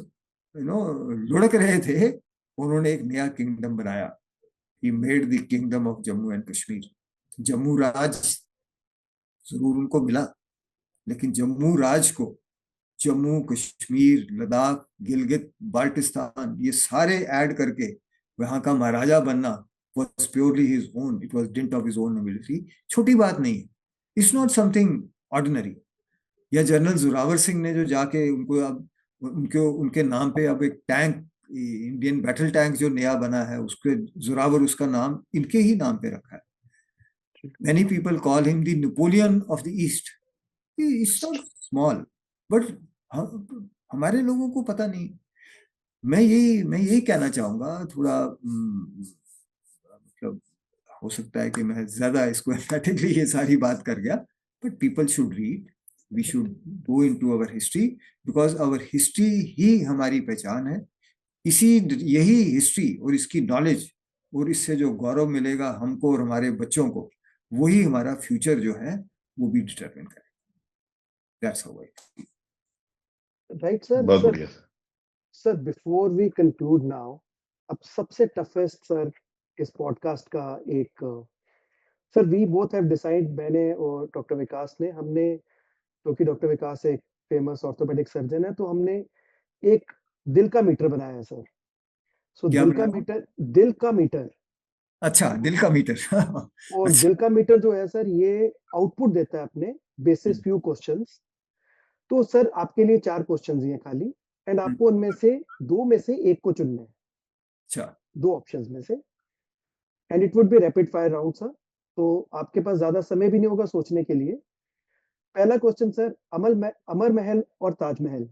लुढ़क रहे थे, उन्होंने एक नया किंगडम बनाया। He made the kingdom of Jammu and Kashmir. Jammu राज जरूर उनको मिला, लेकिन जम्मू राज को जम्मू कश्मीर लद्दाख गिलगित बाल्टिस्तान ये सारे ऐड करके वहां का महाराजा बनना was purely his own, it was dint of his own ability। छोटी बात नहीं है, इट्स नॉट समथिंग ऑर्डिनरी। या जनरल जोरावर सिंह ने जो जाके उनको, अब उनके नाम पे अब एक टैंक, इंडियन बैटल टैंक जो नया बना है, उसके जोरावर, उसका नाम इनके ही नाम पे रखा है। Many people call him the Napoleon of the east. It's not small, but हमारे लोगों को पता नहीं। मैं यही कहना चाहूंगा, थोड़ा मतलब हो सकता है कि मैं ज्यादा इसको एम्फेटिकली ये सारी बात कर गया, but people should read, we should go into our history, because our history ही हमारी पहचान है। इसी यही हिस्ट्री और इसकी नॉलेज और इससे जो गौरव मिलेगा हमको और हमारे बच्चों को, वही हमारा फ्यूचर जो है वो भी डिटरमिन करेगा। That's how I. Right sir. बहुत बढ़िया। Sir before we conclude now, अब सबसे टफेस्ट सर इस पॉडकास्ट का एक, sir we both have decide, मैंने और डॉक्टर विकास ने, हमने, क्योंकि डॉक्टर विकास एक फेमस ऑर्थोपेडिक सर्जन है, तो हमने एक दिल का मीटर बनाया है सर। सो क्या दिल का बनाया? मीटर, दिल का मीटर। अच्छा, दिल का मीटर। और अच्छा। दिल का मीटर जो है सर, ये आउटपुट देता है अपने बेसिस फ्यू क्वेश्चंस। तो सर आपके लिए 4 क्वेश्चंस हैं खाली, एंड आपको उनमें से 2 में से 1 को चुनना है, अच्छा, 2 ऑप्शंस में से, and it would be rapid fire round sir. तो आपके पास ज्यादा समय भी नहीं होगा सोचने के लिए। पहला क्वेश्चन सर, अमर महल और ताजमहल,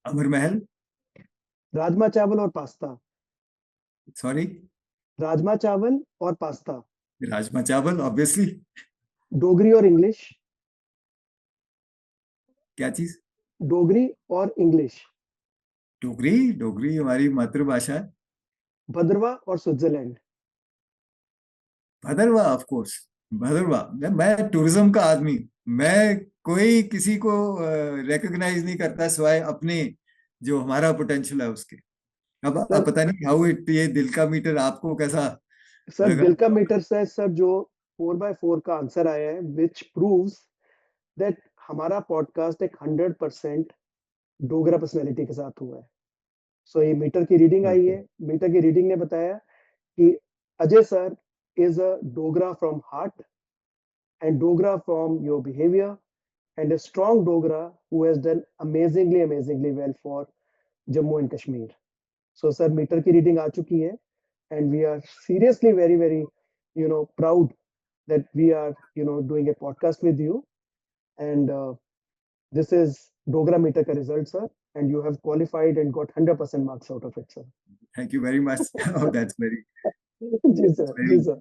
अमर महल। राजमा चावल और पास्ता, सॉरी, राजमा चावल और पास्ता, राजमा चावल ऑब्वियसली। डोगरी और इंग्लिश, क्या चीज? डोगरी और इंग्लिश, डोगरी। डोगरी हमारी मातृभाषा है। भद्रवा और Switzerland. Bhaderwah, of course. Bhaderwah. मैं टूरिज्म का आदमी, मैं कोई किसी को रिकॉग्नाइज नहीं करता सिवाय अपने, जो हमारा पोटेंशियल है उसके। अब सर, पता नहीं हाउ इट, ये दिल का मीटर आपको कैसा सर लगा? दिल का मीटर से सर जो 4x4 का आंसर आया है, विच प्रूव्स दैट हमारा पॉडकास्ट एक 100% डोगरा पर्सनैलिटी के साथ हुआ है। सो ये मीटर की रीडिंग आई है। मीटर की रीडिंग ने बताया कि Ajay sir is a Dogra from heart and Dogra from your behavior, and a strong Dogra who has done amazingly well for Jammu and Kashmir. So sir, meter की रीडिंग आ चुकी है, and we are seriously very proud that we are doing a podcast with you, and this is Dogra meter का result sir, and you have qualified and got 100% marks out of it sir. Thank you very much. That's very जी सर, जी सर।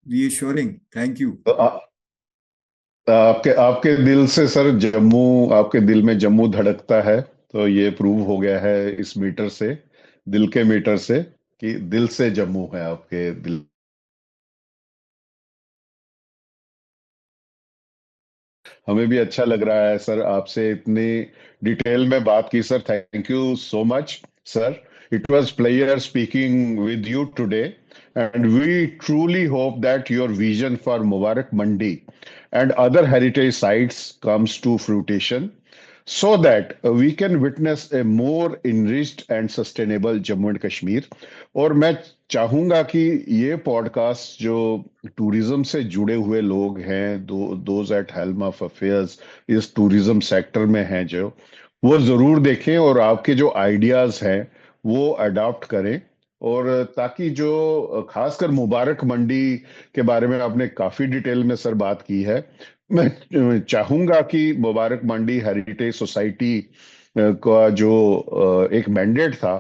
Reassuring, thank you. तो आपके आपके दिल से सर जम्मू, आपके दिल में जम्मू धड़कता है, तो ये प्रूव हो गया है इस मीटर से, दिल के मीटर से। कि दिल से जम्मू है आपके दिल। हमें भी अच्छा लग रहा है सर, आपसे इतनी डिटेल में बात की सर। Thank you so much sir. It was pleasure speaking with you today, and we truly hope that your vision for Mubarak Mandi and other heritage sites comes to fruition, so that we can witness a more enriched and sustainable Jammu and Kashmir. और मैं चाहूंगा कि ये पॉडकास्ट जो टूरिज्म से जुड़े हुए लोग हैं, those at helm of affairs इस टूरिज्म सेक्टर में हैं, जो वो जरूर देखें और आपके जो आइडियाज हैं वो अडॉप्ट करें। और ताकि जो खासकर मुबारक मंडी के बारे में आपने काफी डिटेल में सर बात की है, मैं चाहूंगा कि मुबारक मंडी हेरिटेज सोसाइटी का जो एक मैंडेट था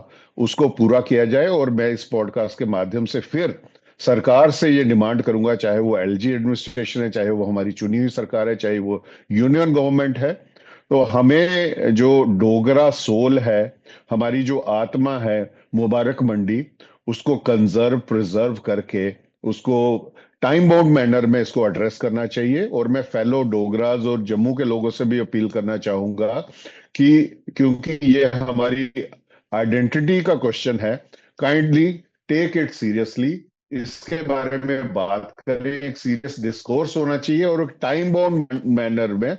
उसको पूरा किया जाए। और मैं इस पॉडकास्ट के माध्यम से फिर सरकार से ये डिमांड करूंगा, चाहे वो एलजी एडमिनिस्ट्रेशन है, चाहे वो हमारी चुनी हुई सरकार है, चाहे वो यूनियन गवर्नमेंट है, तो हमें जो डोगरा सोल है, हमारी जो आत्मा है मुबारक मंडी, उसको कंजर्व प्रिजर्व करके उसको टाइम बाउंड मैनर में इसको एड्रेस करना चाहिए। और मैं फेलो डोगराज और जम्मू के लोगों से भी अपील करना चाहूंगा कि क्योंकि ये हमारी आइडेंटिटी का क्वेश्चन है, काइंडली टेक इट सीरियसली, इसके बारे में बात करें, एक सीरियस डिस्कोर्स होना चाहिए और एक टाइम बाउंड मैनर में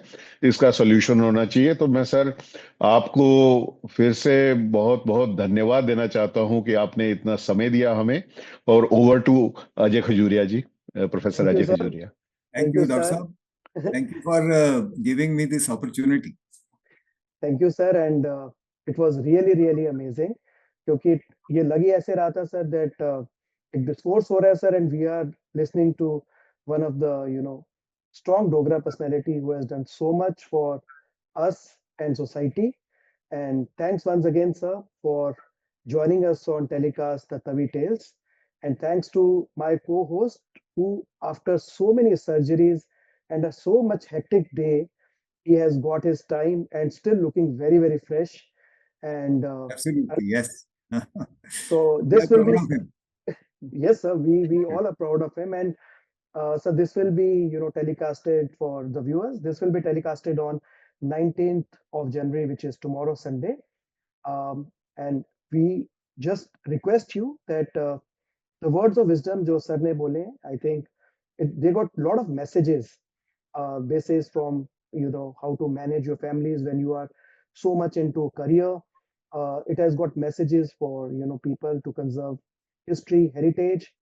इसका सॉल्यूशन होना चाहिए। तो मैं सर आपको फिर से बहुत बहुत धन्यवाद देना चाहता हूं कि आपने इतना समय दिया हमें। और over to Ajay Khajuria ji, professor Thank you, Ajay sir. Khajuria. Thank Thank you, you, Dr. sir. Saab. Thank you for giving me this opportunity. Thank you, sir. And it was really, really amazing. क्योंकि ये लग ही ऐसे रहा था सर that एक डिस्कोर्स हो रहा है sir, and we are listening to one of the strong Dogra personality who has done so much for us and society. And thanks once again, sir, for joining us on telecast The Tavi Tales. And thanks to my co-host who, after so many surgeries and a so much hectic day, he has got his time and still looking very, very fresh. And Absolutely, yes. so We are this will proud be, of him. yes, sir, we all are proud of him. And so this will be, telecasted for the viewers. This will be telecasted on 19th of January, which is tomorrow, Sunday. And we just request you that the words of wisdom jo sir ne bole, I think they got a lot of messages. This is from how to manage your families when you are so much into career. It has got messages for people to conserve history, heritage.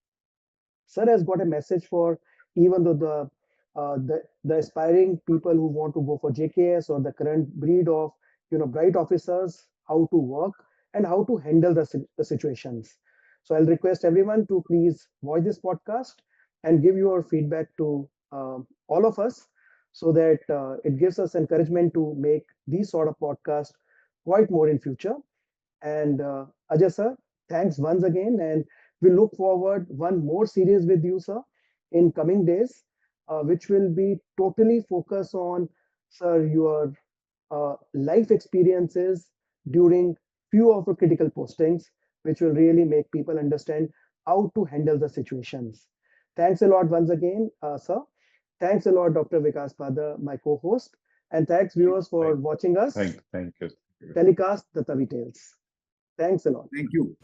Sir has got a message for even though the aspiring people who want to go for JKS or the current breed of bright officers, how to work and how to handle the situations. So I'll request everyone to please watch this podcast and give your feedback to all of us, so that it gives us encouragement to make these sort of podcasts quite more in future. And Ajay sir, thanks once again, and we look forward one more series with you, sir, in coming days, which will be totally focused on, sir, your life experiences during few of the critical postings, which will really make people understand how to handle the situations. Thanks a lot once again, sir. Thanks a lot, Dr. Vikas Pada, my co-host, and thanks viewers for Thank, watching us thank you. telecast The Tavi Tales. Thanks a lot. Thank you.